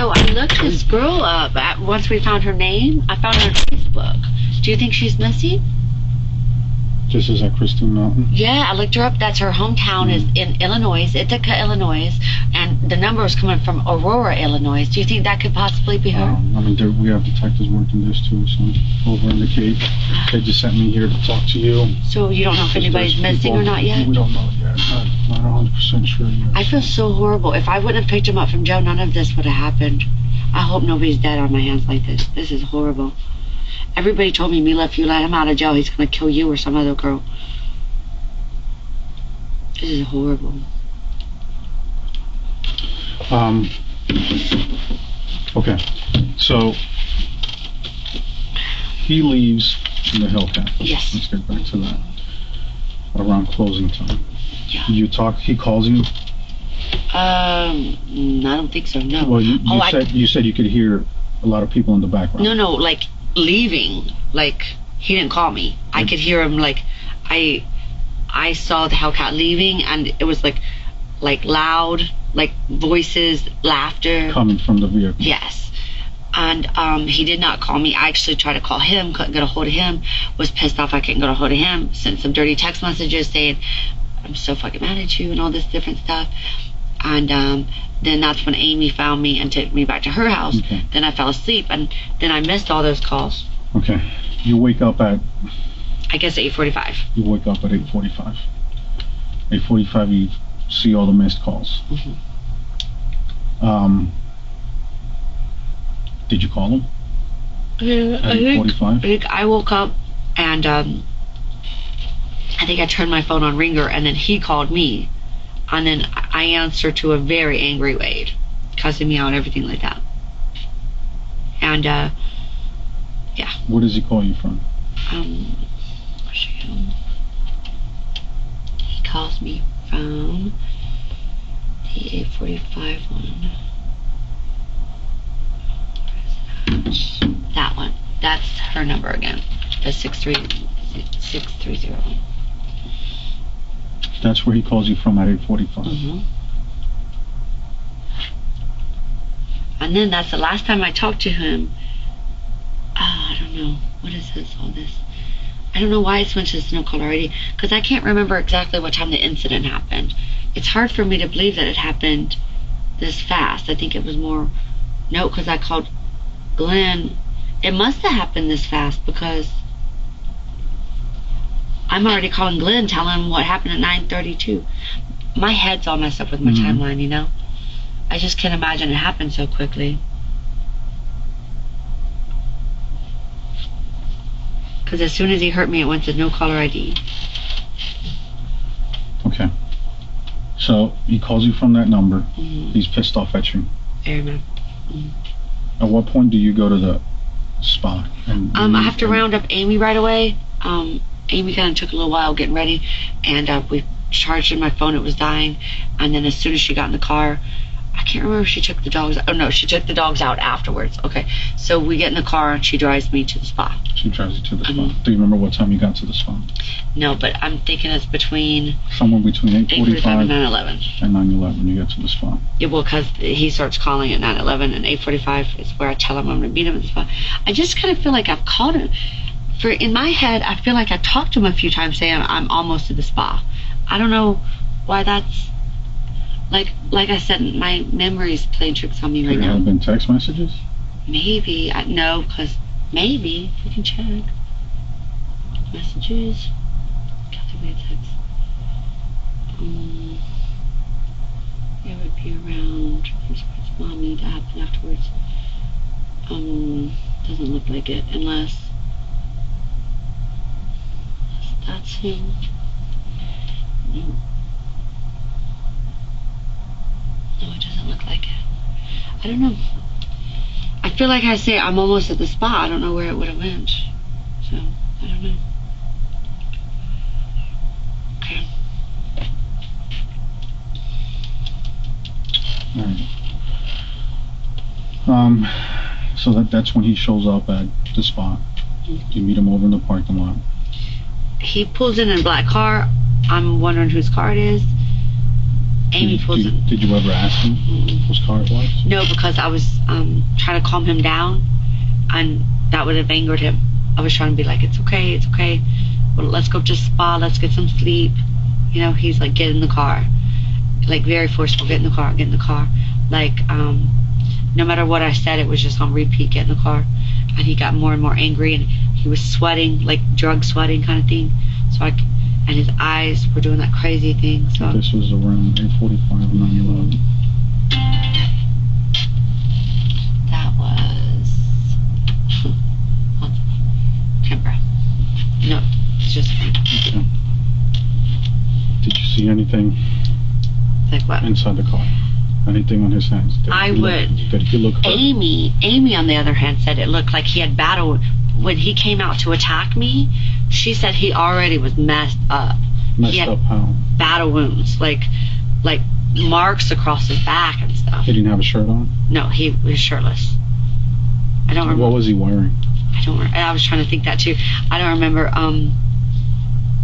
So I looked this girl up. Once we found her name, I found her on Facebook. Do you think she's missing? Just as at Christine Mountain? Yeah, I looked her up. That's her hometown is in Illinois, Ithaca, Illinois, and the number was coming from Aurora, Illinois. Do you think that could possibly be her? I mean, we have detectives working this too, so over in the Cape. They just sent me here to talk to you. So you don't know if anybody's missing or not yet? We don't know yet. Not 100% sure yet. I feel so horrible. If I wouldn't have picked him up from Joe, none of this would have happened. I hope nobody's dead on my hands like this. This is horrible. Everybody told me, Mila, if you let him out of jail, he's going to kill you or some other girl. This is horrible. Okay. So, he leaves in the Hellcat. Yes. Let's get back to that. Around closing time. Yeah. He calls you? I don't think so, no. Well, you said you could hear a lot of people in the background. No, like leaving. Like, he didn't call me. I could hear him, like, I saw the Hellcat leaving, and it was like loud, like voices, laughter. Coming from the vehicle. Yes. And he did not call me. I actually tried to call him, couldn't get a hold of him, was pissed off I couldn't get a hold of him, sent some dirty text messages saying, I'm so fucking mad at you and all this different stuff. And then that's when Amy found me and took me back to her house. Okay. Then I fell asleep, and then I missed all those calls. Okay. You wake up at... I guess 8:45. You wake up at 8:45. 8:45, you see all the missed calls. Mm-hmm. Did you call him? Yeah, At 8:45? I think I woke up, and I think I turned my phone on ringer, and then he called me. And then I answered to a very angry Wade, cussing me out and everything like that. And, yeah. Where does he call you from? He calls me from the 8:45 one. That one. That's her number again. The 630 one. That's where he calls you from at 8:45. Mm-hmm. And then that's the last time I talked to him. I don't know. What is this? All this? I don't know why it's mentioned snow call already, because I can't remember exactly what time the incident happened. It's hard for me to believe that it happened this fast. I think it was more... No, because I called Glenn. It must have happened this fast, because I'm already calling Glenn, telling him what happened at 9:32. My head's all messed up with my timeline, you know? I just can't imagine it happened so quickly. Because as soon as he hurt me, it went to no caller ID. Okay. So he calls you from that number. Mm-hmm. He's pissed off at you. Very much. Mm-hmm. At what point do you go to the spa? I have to round up Amy right away. Amy kind of took a little while getting ready, and we charged in my phone. It was dying, and then as soon as she got in the car, I can't remember if she took the dogs. Oh no, she took the dogs out afterwards. Okay, so we get in the car and she drives me to the spa. She drives you to the spa. Do you remember what time you got to the spa? No, but I'm thinking it's between somewhere between 8:45 and 9:11. And 9:11, you get to the spa. Yeah, well, because he starts calling at 9:11, and 8:45 is where I tell him I'm going to meet him at the spa. I just kind of feel like I've called him. In my head, I feel like I talked to him a few times saying I'm almost at the spa. I don't know why that's... Like I said, my memory's playing tricks on me right now. Could it have been text messages? Maybe. No, because maybe. We can check. Messages. Calculate text. It would be around... Mommy, that happened afterwards. Doesn't look like it, unless that's him. No. No, it doesn't look like it. I don't know. I feel like I say I'm almost at the spa. I don't know where it would have went. So, I don't know. Okay. Alright. So that's when he shows up at the spa. You meet him over in the parking lot. He pulls in a black car. I'm wondering whose car it is. Amy pulls in. Did you ever ask him whose car it was? No, because I was trying to calm him down, and that would have angered him. I was trying to be like, it's okay. Well, let's go to the spa. Let's get some sleep. You know, he's like, get in the car. Like, very forceful, get in the car. Like, no matter what I said, it was just on repeat, get in the car. And he got more and more angry, and he was sweating, like drug sweating kind of thing. And his eyes were doing that crazy thing. So this was around 8:45, 9/11. That was Canberra. No, it's just Okay. Did you see anything like what? inside the car? Anything on his hands? Did he look hurt? Amy, on the other hand, said it looked like he had battle. When he came out to attack me, she said he already was messed up. Messed up how? Battle wounds, like marks across his back and stuff. He didn't have a shirt on? No, he was shirtless. I don't remember. What was he wearing? I was trying to think that too. I don't remember.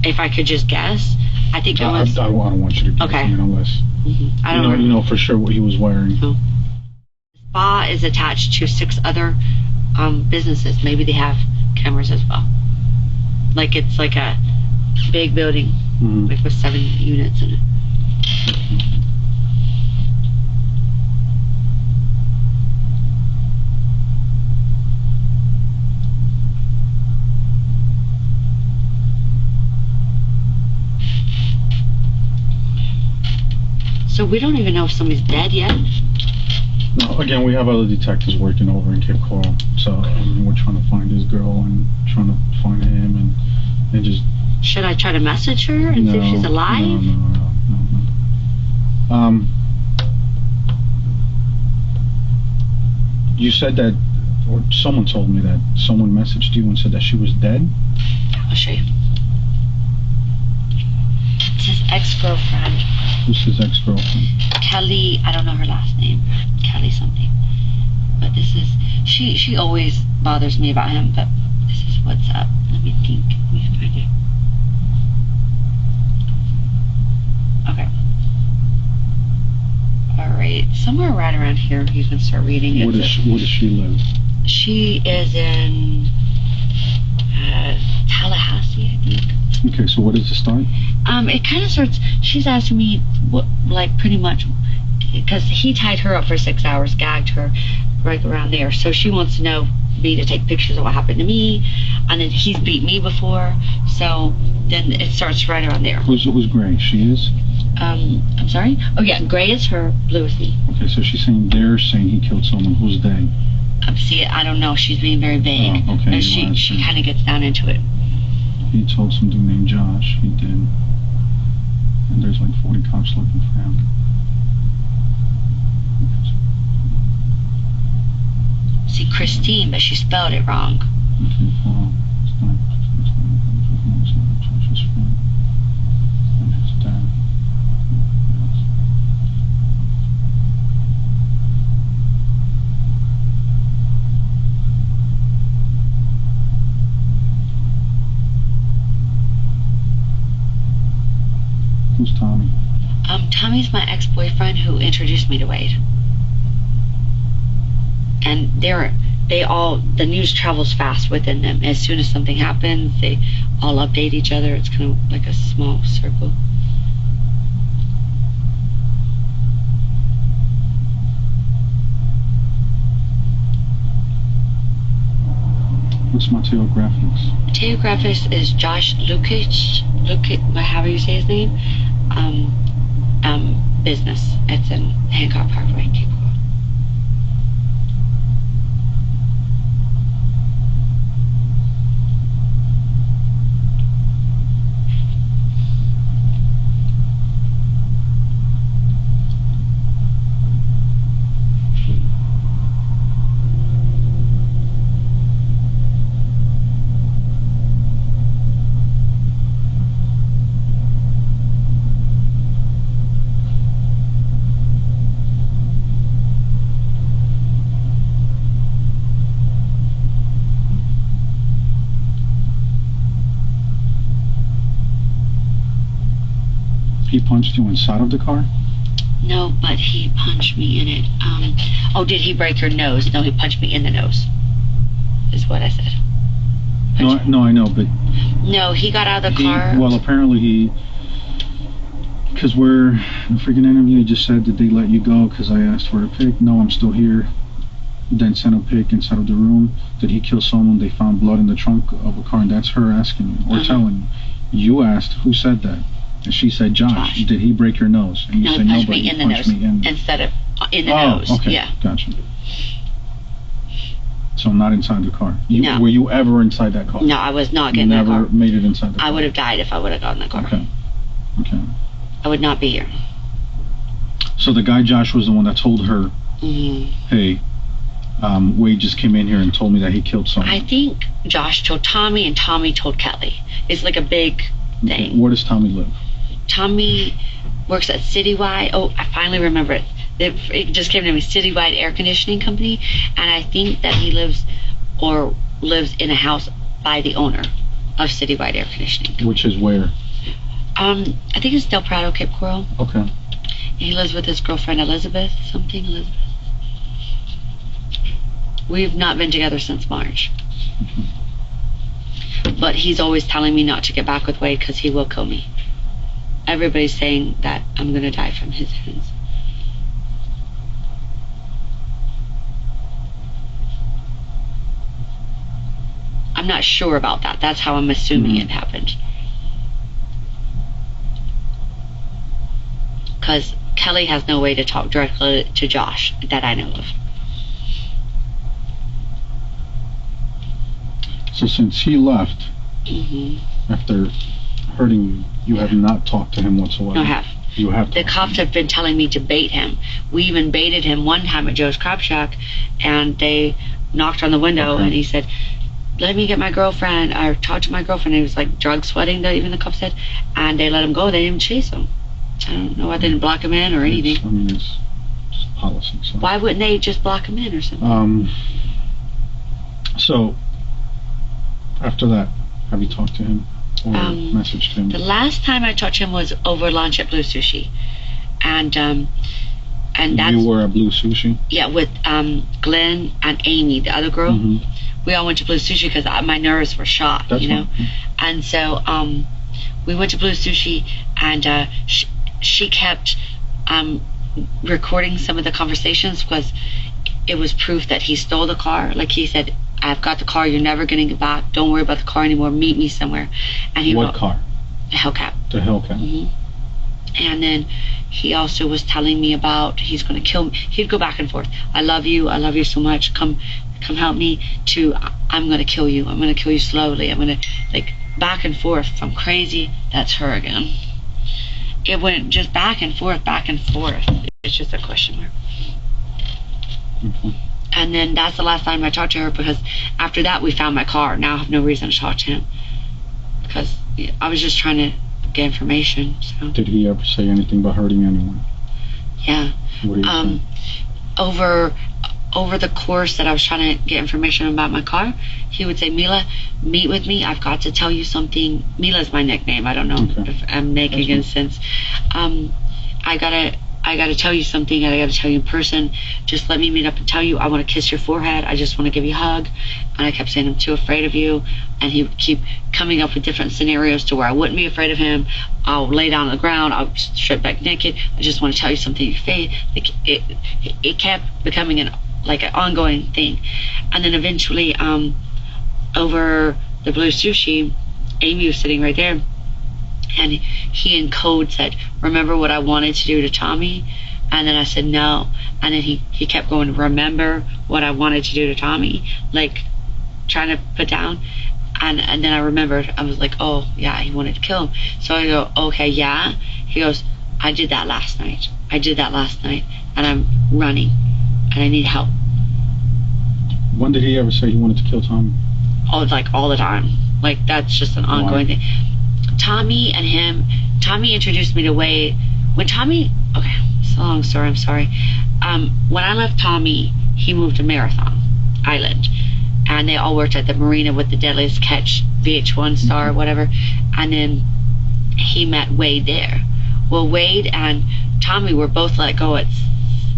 If I could just guess, I think it was. I don't want you to guess. Okay. I mean, unless I don't you know for sure what he was wearing. The spa is attached to 6 other businesses. Maybe they have cameras as well. Like, it's like a big building, like with 7 units in it. So we don't even know if somebody's dead yet. No, again, we have other detectives working over in Cape Coral, so I mean, we're trying to find this girl and trying to find him and just. Should I try to message her and see if she's alive? No. You said that, or someone told me that someone messaged you and said that she was dead. I'll show you. It's his ex-girlfriend. Who's his ex-girlfriend? Kelly, I don't know her last name. Kelly something. But this is, she always bothers me about him, but this is what's up. Let me think. Let me find it. Okay. Alright, somewhere right around here you can start reading it. Where does she live? She is in Tallahassee, I think. Okay, so where does it start? It kind of starts, she's asking me what, like, pretty much, because he tied her up for 6 hours, gagged her right around there. So she wants to know me to take pictures of what happened to me, and then he's beat me before. So then it starts right around there. Who's Gray? She is? I'm sorry? Oh yeah, Gray is her, blue is me. Okay, so she's saying they're saying he killed someone. Who's they? See, I don't know. She's being very vague. Oh, okay. She kind of gets down into it. He told some dude named Josh. He did. And there's like 40 cops looking for him. See, Christine, but she spelled it wrong. Okay, well, it's not Josh's friend. And his dad. Who's Tommy? Tommy's my ex-boyfriend who introduced me to Wade. And the news travels fast within them. As soon as something happens, they all update each other. It's kind of like a small circle. What's Mateo Graphics? Mateo Graphics is Josh Lukic, however you say his name. Business. It's in Hancock Parkway, Cape Coral. He punched you inside of the car? No, but he punched me in it. Oh, did he break your nose? No, he punched me in the nose. Is what I said. No, I know, but no, he got out of the car. Well, apparently because we're the freaking interview, he just said that they let you go because I asked for a pic. No, I'm still here. Then sent a pic inside of the room. Did he kill someone? They found blood in the trunk of a car, and that's her asking you or telling you. You asked who said that, and she said Josh. Did he break your nose? And you no, said he punched nobody. me in the nose instead of in the nose. Okay, yeah. Gotcha. So not inside the car. No. Were you ever inside that car? No, I was not getting in that car. Never made it inside the car. I would have died if I would have gotten in the car. Okay. I would not be here. So the guy Josh was the one that told her, hey, Wade just came in here and told me that he killed someone. I think Josh told Tommy and Tommy told Kelly. It's like a big thing. Where does Tommy live? Tommy works at Citywide. Oh, I finally remember it. It just came to me, Citywide Air Conditioning Company, and I think that he lives in a house by the owner of Citywide Air Conditioning. Which is where? I think it's Del Prado, Cape Coral. Okay. And he lives with his girlfriend Elizabeth. We've not been together since March. But he's always telling me not to get back with Wade because he will kill me. Everybody's saying that I'm going to die from his hands. I'm not sure about that. That's how I'm assuming it happened. Because Kelly has no way to talk directly to Josh that I know of. So since he left, after hurting you, you have not talked to him whatsoever? No, I have. You have. The cops have been telling me to bait him. We even baited him one time at Joe's Crab Shack, and they knocked on the window, and he said, let me get my girlfriend, or talk to my girlfriend. He was like drug sweating, even the cops said, and they let him go. They didn't even chase him. I don't know why they didn't block him in or anything. I mean, it's just policy. So. Why wouldn't they just block him in or something? So, after that, have you talked to him or messaged him? The last time I talked to him was over lunch at Blue Sushi. And that's... You were at Blue Sushi? Yeah, with Glenn and Amy, the other girl. We all went to Blue Sushi because my nerves were shot, That's you know? Fine. And so we went to Blue Sushi, and she kept recording some of the conversations because it was proof that he stole the car. Like he said, I've got the car, you're never going to get back, don't worry about the car anymore, meet me somewhere. And he What car? The Hellcat. The Hellcat. And then he also was telling me about he's going to kill me. He'd go back and forth. I love you so much, come help me, to I'm going to kill you slowly, I'm going to, like, back and forth. If I'm crazy, that's her again. It went just back and forth. It's just a question mark. And then that's the last time I talked to her, because after that we found my car. Now I have no reason to talk to him because I was just trying to get information. So. Did he ever say anything about hurting anyone? Yeah. What did he say? Over the course that I was trying to get information about my car, he would say, Mila, meet with me. I've got to tell you something. Mila's my nickname. I don't know if I'm making any sense. I gotta tell you something, and I gotta tell you in person. Just let me meet up and tell you. I want to kiss your forehead. I just want to give you a hug. And I kept saying, I'm too afraid of you. And he would keep coming up with different scenarios to where I wouldn't be afraid of him. I'll lay down on the ground. I'll strip back naked. I just want to tell you something in your face. Like it kept becoming an ongoing thing. And then eventually, over the Blue Sushi, Amy was sitting right there. And he in code said, remember what I wanted to do to Tommy? And then I said, no. And then he kept going, remember what I wanted to do to Tommy? Like, trying to put down. And then I remembered, I was like, oh, yeah, he wanted to kill him. So I go, okay, yeah. He goes, I did that last night. And I'm running. And I need help. When did he ever say he wanted to kill Tommy? Oh, like, all the time. Like, that's just an ongoing thing. Tommy introduced me to Wade. When Tommy, okay, it's a long story, I'm sorry. When I left Tommy, he moved to Marathon Island. And they all worked at the marina with the Deadliest Catch VH1 star or whatever. And then he met Wade there. Well, Wade and Tommy were both let go at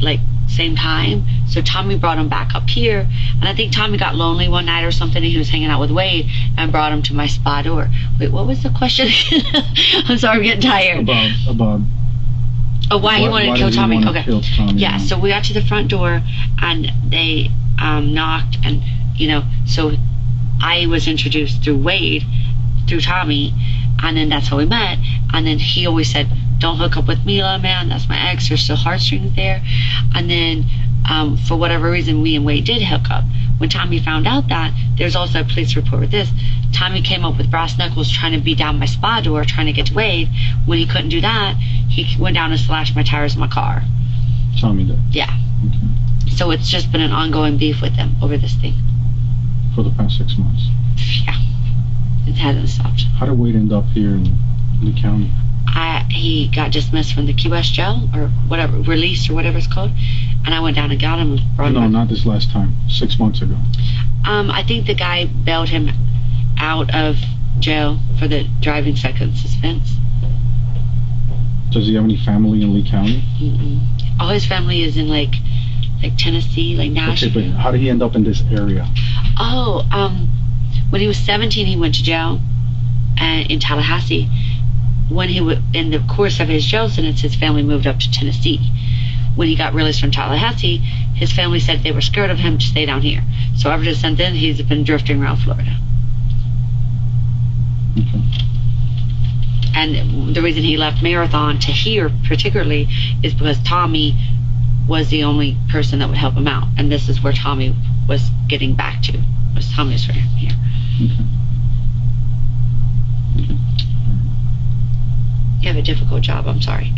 like same time. So Tommy brought him back up here, and I think Tommy got lonely one night or something, and he was hanging out with Wade and brought him to my spa door. Wait, what was the question? I'm sorry, I'm getting tired. About why he wanted to kill Tommy. Okay. Kill Tommy, yeah, so we got to the front door, and they knocked, and so I was introduced through Wade, through Tommy, and then that's how we met. And then he always said, "Don't hook up with Mila, man. That's my ex. There's still heartstrings there." And then for whatever reason, me and Wade did hook up. When Tommy found out that, there's also a police report with this. Tommy came up with brass knuckles trying to beat down my spa door, trying to get to Wade. When he couldn't do that, he went down and slashed my tires in my car. Tommy did? Yeah. Okay. So it's just been an ongoing beef with them over this thing. For the past 6 months? Yeah. It hasn't stopped. How did Wade end up here in Lee County? He got dismissed from the Key West jail, or whatever, released, or whatever it's called, and I went down and got him and brought him. No, not this last time. 6 months ago. I think the guy bailed him out of jail for the driving second suspense. Does he have any family in Lee County? Mm-mm. All his family is in like Tennessee, like Nashville. Okay, but how did he end up in this area? Oh, when he was 17, he went to jail in Tallahassee. When he was in the course of his jail sentence, his family moved up to Tennessee. When he got released from Tallahassee, his family said they were scared of him to stay down here. So ever since then, he's been drifting around Florida. Okay. And the reason he left Marathon to here particularly is because Tommy was the only person that would help him out. And this is where Tommy was getting back to, was Tommy's for him here. Okay. You have a difficult job, I'm sorry.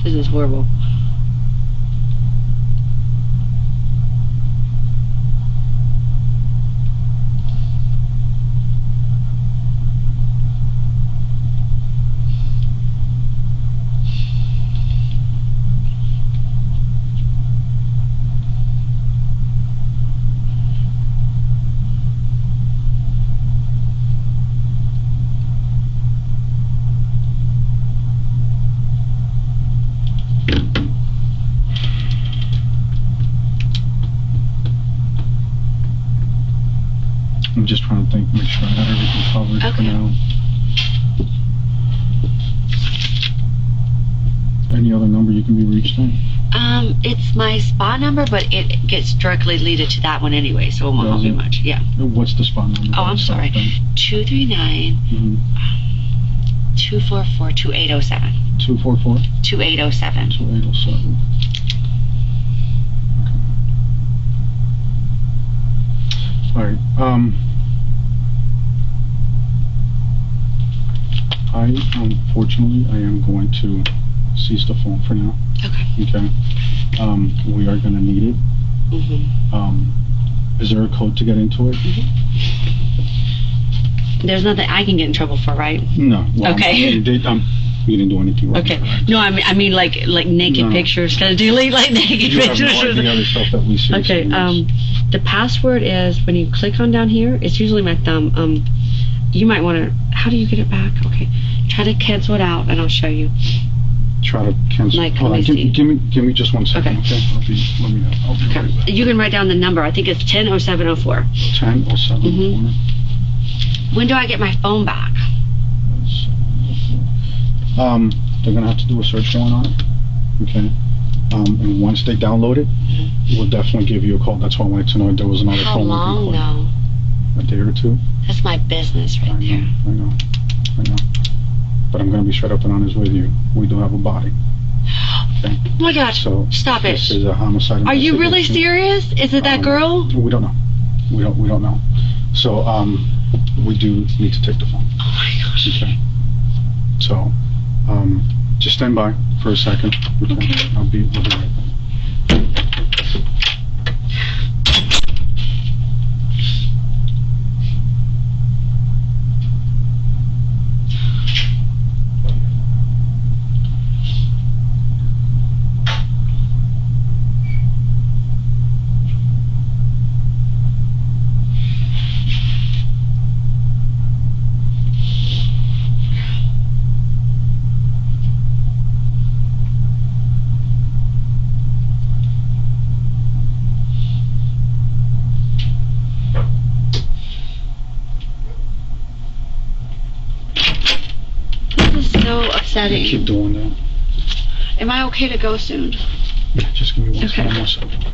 This is horrible. I'm just trying to think, make sure I got everything covered for now. Any other number you can be reached on? It's my spa number, but it gets directly leaded to that one anyway, so it won't help me much. Yeah. What's the spa number? Oh, I'm sorry. 239 244 2807. 244? 2807. 2807. All right. Unfortunately, I am going to cease the phone for now. Okay. Okay. We are going to need it. Is there a code to get into it? There's nothing I can get in trouble for, right? No. Well, okay. You didn't do anything wrong. Okay. Correct? No, I mean like naked pictures. Can I delete like naked pictures? You have no idea the stuff that we see. Okay. The password is when you click on down here. It's usually my thumb. You might want to. How do you get it back? Okay. Try to cancel it out, and I'll show you. Try to cancel. Like, hold on, give me just 1 second. Okay. I'll be right back. You can write down the number. I think it's 100704. 100704. When do I get my phone back? They're gonna have to do a search warrant on it. Okay. And once they download it, we'll definitely give you a call. That's why I wanted to know if there was another How phone. How long though? A day or two. That's my business right there. I know. But I'm gonna be straight up and honest with you. We do have a body. Okay. Oh my gosh! So stop it. This is a homicide. Are you really serious? Is it that girl? We don't know. We don't know. So we do need to take the phone. Oh my gosh. Okay. So just stand by for a second. Okay. I'll be right back. setting. Keep doing that. Am I okay to go soon? Yeah, just give me one Okay. second.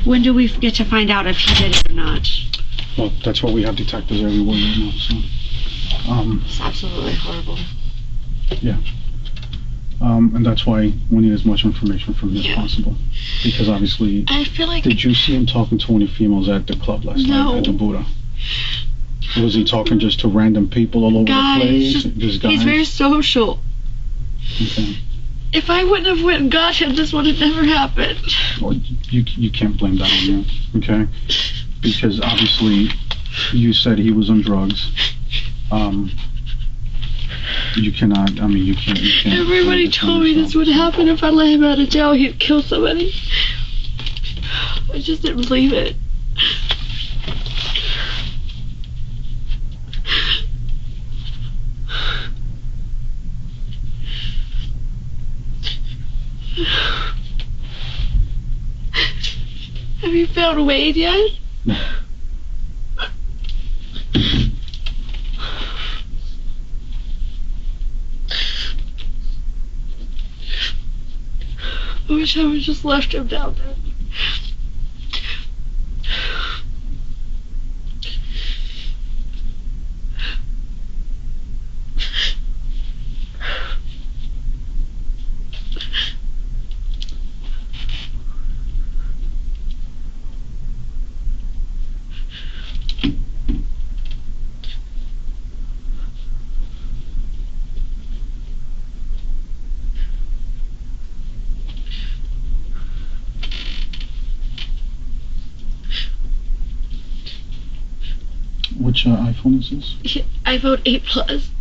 When do we get to find out if he did it or not? Well, that's what we have detectives everywhere right now, so. It's absolutely horrible. Yeah. And that's why we need as much information from you as possible. Because obviously, I feel like... did you see him talking to any females at the club last night, at the Buddha? Was he talking just to random people all over the place? Just guys? He's very social. Okay. If I wouldn't have went and got him, this would have never happened. Well, you can't blame that on you, okay? Because obviously, you said he was on drugs. You cannot, I mean, you can't. Everybody told me this would happen if I let him out of jail. He'd kill somebody. I just didn't believe it. Have you found Wade yet? No. I wish I would just left him down there. Which iPhone is this? iPhone 8 Plus.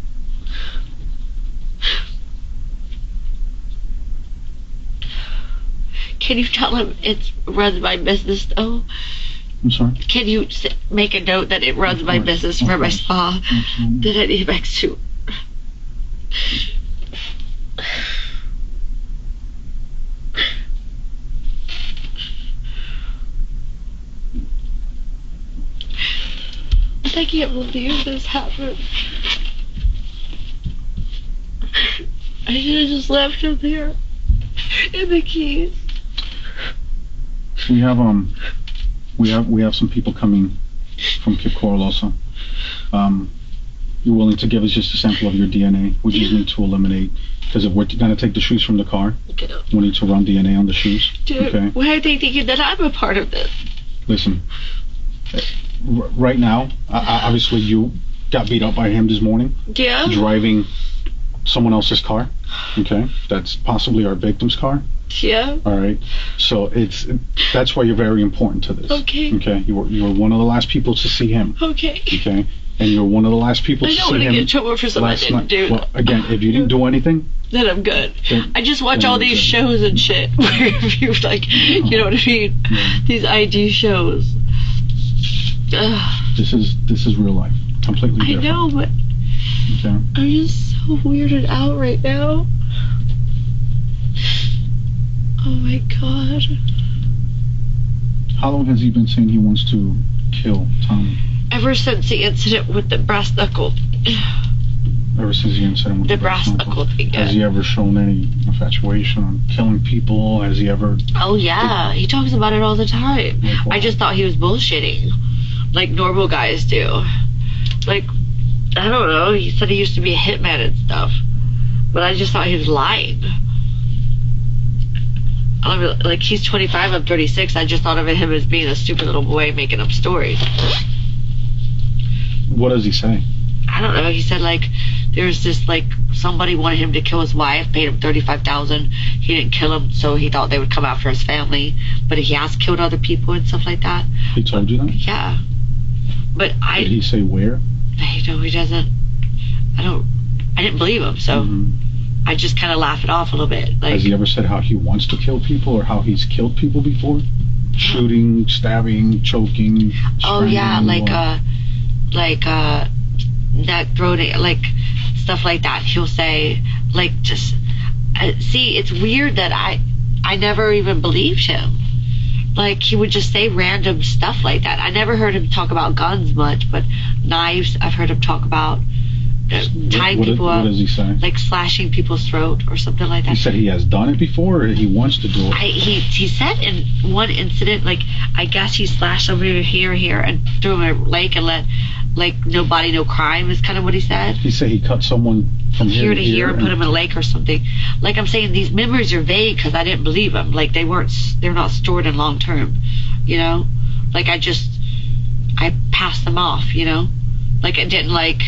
Can you tell him it runs my business though? I'm sorry? Can you make a note that it runs my business for my spa? That I need back soon. I can't believe this happened. I should have just left him there. And the keys. We have some people coming from Cape Coral also. You're willing to give us just a sample of your DNA? We just need to eliminate, because if we're gonna take the shoes from the car, we need to run DNA on the shoes. Dude, okay? why are they thinking that I'm a part of this? Listen, right now, obviously you got beat up by him this morning. Yeah. Driving someone else's car. Okay, that's possibly our victim's car. Yeah. All right. So that's why you're very important to this. Okay. Okay. You were one of the last people to see him. Okay. Okay. And you're one of the last people to see him. I don't want to get in trouble for something I didn't do. Well, again, if you didn't do anything, then I'm good. Then, I just watch all these shows and shit where you like, you know what I mean? Yeah. These IG shows. Ugh. This is real life. Completely different. I know, but okay. I'm just so weirded out right now. Oh my god. How long has he been saying he wants to kill Tommy? Ever since the incident with the brass knuckle. Ever since the incident with The brass knuckle thing, has he ever shown any infatuation on killing people? Has he ever... Oh yeah, he talks about it all the time. Like what? I just thought he was bullshitting, like normal guys do. Like, I don't know, he said he used to be a hitman and stuff, but I just thought he was lying. Like, he's 25, I'm 36, I just thought of him as being a stupid little boy making up stories. What does he say? I don't know, he said, like, there's this, like, somebody wanted him to kill his wife, paid him $35,000. He didn't kill him, so he thought they would come after his family, but he has killed other people and stuff like that. He told you that? Yeah. But Did he say where? he doesn't, I didn't believe him, so I just kind of laugh it off a little bit. Like, has he ever said how he wants to kill people or how he's killed people before? Shooting, stabbing, choking, oh yeah, strangling, that throating, like stuff like that. He'll say, like, just see, it's weird that I never even believed him. Like, he would just say random stuff like that. I never heard him talk about guns much, but knives I've heard him talk about. Tying people up. What does he say? Like slashing people's throat or something like that. He said he has done it before, or he wants to do it. He said in one incident, like, I guess he slashed somebody here, and threw him in a lake and let, like, no body, no crime is kind of what he said. He said he cut someone from here to here and put him in a lake or something. Like, I'm saying, these memories are vague because I didn't believe them. Like, they're not stored in long term, you know? Like, I passed them off, you know? Like, it didn't, like,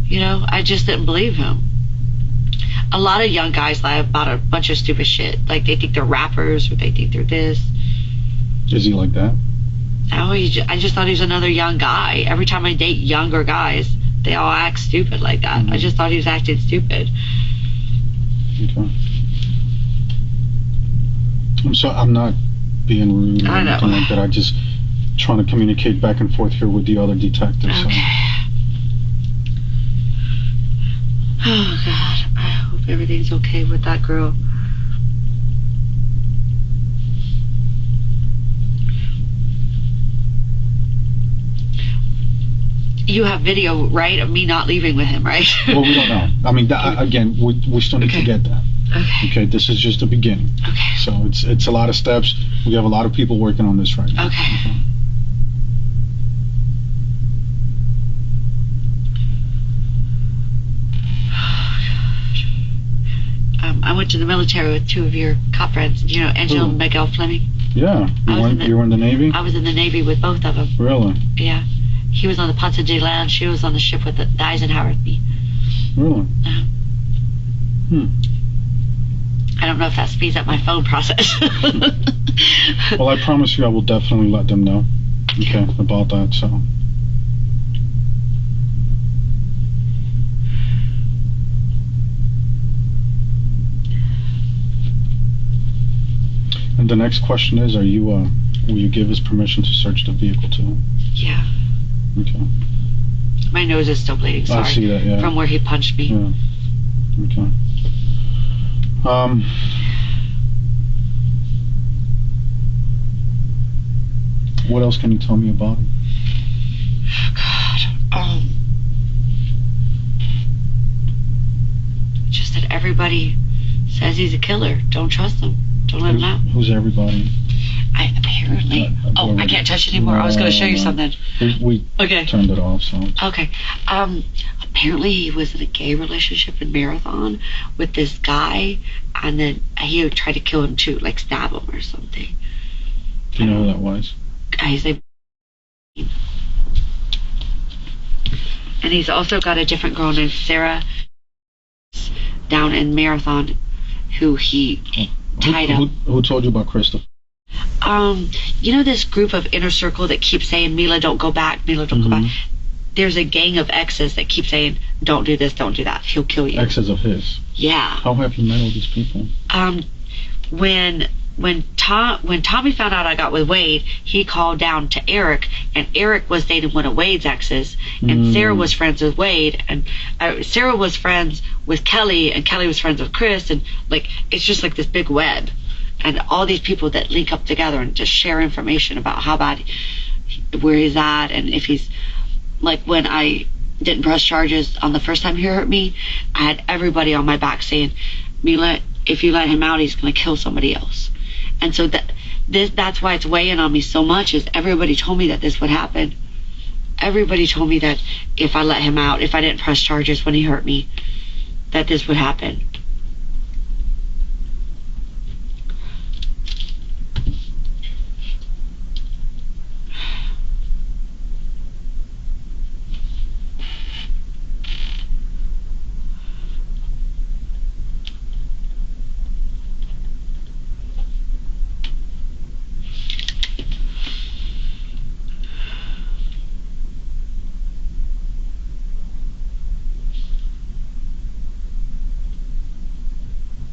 you know, I just didn't believe him. A lot of young guys lie about a bunch of stupid shit. Like, they think they're rappers or they think they're this. Is he like that? No, I just thought he was another young guy. Every time I date younger guys, they all act stupid like that. I just thought he was acting stupid. Okay. I'm not being rude or anything like that. I just trying to communicate back and forth here with the other detectives. Okay. So. Oh God, I hope everything's okay with that girl. You have video, right, of me not leaving with him, right? Well, we don't know. I mean, again, we still need to get that. Okay, this is just the beginning. Okay. So it's a lot of steps. We have a lot of people working on this right now. Okay. I went to the military with two of your cop friends. You know, Angel and Miguel Fleming. Yeah, you were in the Navy? I was in the Navy with both of them. Really? Yeah. He was on the Ponce de Leon. She was on the ship with the Eisenhower with me. Really? I don't know if that speeds up my phone process. Well, I promise you I will definitely let them know, okay, about that, so. And the next question is, will you give us permission to search the vehicle too? Yeah. Okay. My nose is still bleeding, sorry. I see that, yeah. From where he punched me. Yeah. Okay. What else can you tell me about him? God. Just that everybody says he's a killer. Don't trust him. Don't let him out. Who's everybody? Apparently. I can't touch anymore. I was going to show you something. We turned it off, so. Okay. Apparently he was in a gay relationship in Marathon with this guy, and then he tried to kill him too, like stab him or something. Do you know who that was? His name. And he's also got a different girl named Sarah down in Marathon who he tied up. Who told you about Christopher? You know this group of Inner Circle that keeps saying, Mila, don't go back, Mila, don't go back? There's a gang of exes that keep saying, don't do this, don't do that, he'll kill you. Exes of his? Yeah. How have you met all these people? When Tommy found out I got with Wade, he called down to Eric, and Eric was dating one of Wade's exes, and Sarah was friends with Wade, and Sarah was friends with Kelly, and Kelly was friends with Chris, and like it's just like this big web, and all these people that link up together and just share information about how bad, where he's at, and if he's like when I didn't press charges on the first time he hurt me, I had everybody on my back saying, Mila, if you let him out, he's going to kill somebody else. And so that's why it's weighing on me so much, is everybody told me that this would happen. Everybody told me that if I let him out, if I didn't press charges when he hurt me, that this would happen.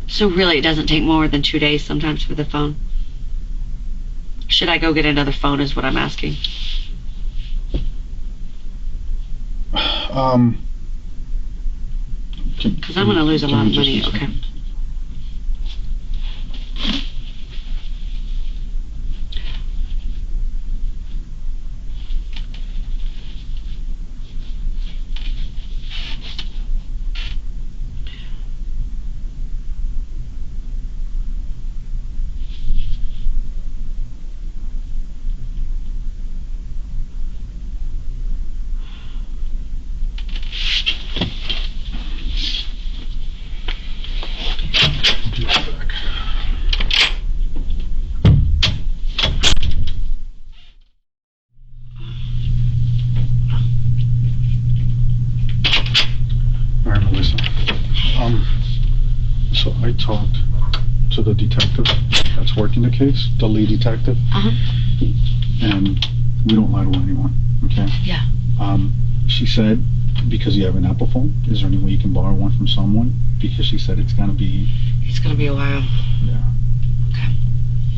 So really, it doesn't take more than 2 days sometimes for the phone. Should I go get another phone is what I'm asking. Because I'm going to lose a lot of money. Okay. So I talked to the detective that's working the case, the lead detective, and we don't lie to anyone, okay? Yeah. She said, because you have an Apple phone, is there any way you can borrow one from someone? Because she said it's gonna be a while. Yeah. Okay.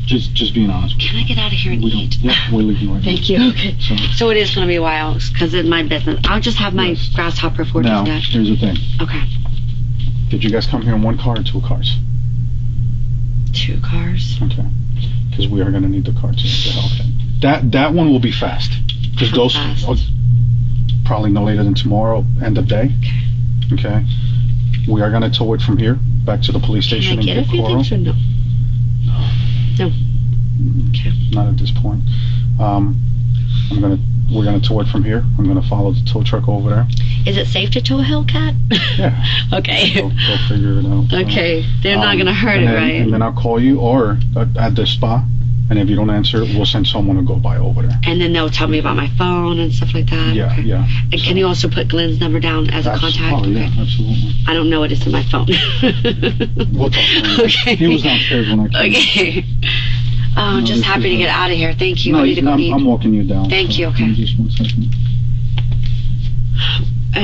Just being honest. Can I get out of here and eat? Yeah, we're leaving right now. Thank you. Okay. So it is going to be a while because it's my business. I'll just have my grasshopper for Now, that. here's the thing. Okay. Did you guys come here in one car or two cars? 2 cars. Okay. Because we are going to need the car to make the Hellcat. That one will be fast. Because those probably no later than tomorrow, end of day. Okay. We are going to tow it from here back to the police station. Can I get a few things or no? No. Okay. Not at this point. We're gonna tow it from here. I'm gonna follow the tow truck over there. Is it safe to tow a Hellcat? Yeah. Okay. They'll figure it out. Okay. They're not gonna hurt it, right? And then I'll call you or at the spa. And if you don't answer, we'll send someone to go by over there. And then they'll tell me about my phone and stuff like that. Yeah, okay. yeah. And can you also put Glenn's number down as a contact? Oh, yeah, absolutely. I don't know what is in my phone. We'll talk to him. Okay. He was downstairs when I came. Okay. Oh, I'm just happy to get out of here. Thank you. No, I need to go eat. I'm walking you down. Thank you. Okay. Just 1 second.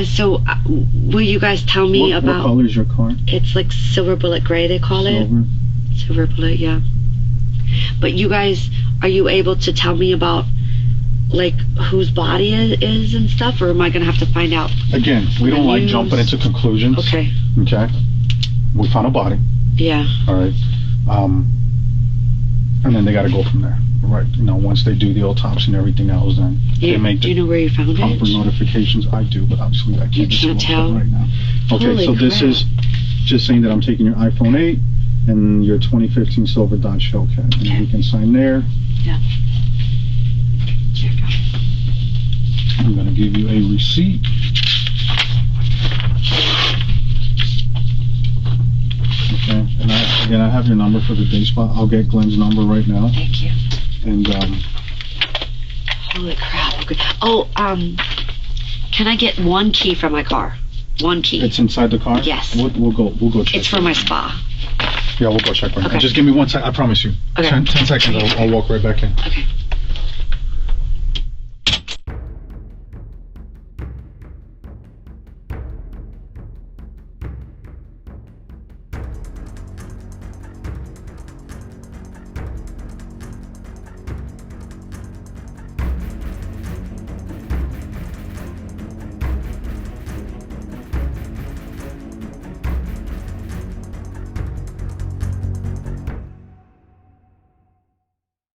So, will you guys tell me about... What color is your car? It's like silver bullet gray, they call it. Silver bullet, yeah. But you guys, are you able to tell me about, like, whose body it is and stuff? Or am I going to have to find out? Again, we don't like jumping into conclusions. Okay. Okay. We found a body. Yeah. All right. And then they got to go from there. Right. You know, once they do the autopsy and everything else, then they make do you know where you found proper it? notifications. I do, but obviously I can't tell right now. Okay, Holy so this crap. is just saying that I'm taking your iPhone 8 and your 2015 silver Dodge Hellcat. And we can sign there. Yeah. I'm going to give you a receipt. Okay, and I have your number for the day spot. I'll get Glenn's number right now. Thank you. And holy crap. Okay. Oh, can I get 1 key from my car? 1 key. It's inside the car? Yes. We'll go check. It's for my spa. Yeah, we'll go check right now. Okay. Just give me 1 second. I promise you. Okay. 10 seconds. I'll walk right back in. Okay.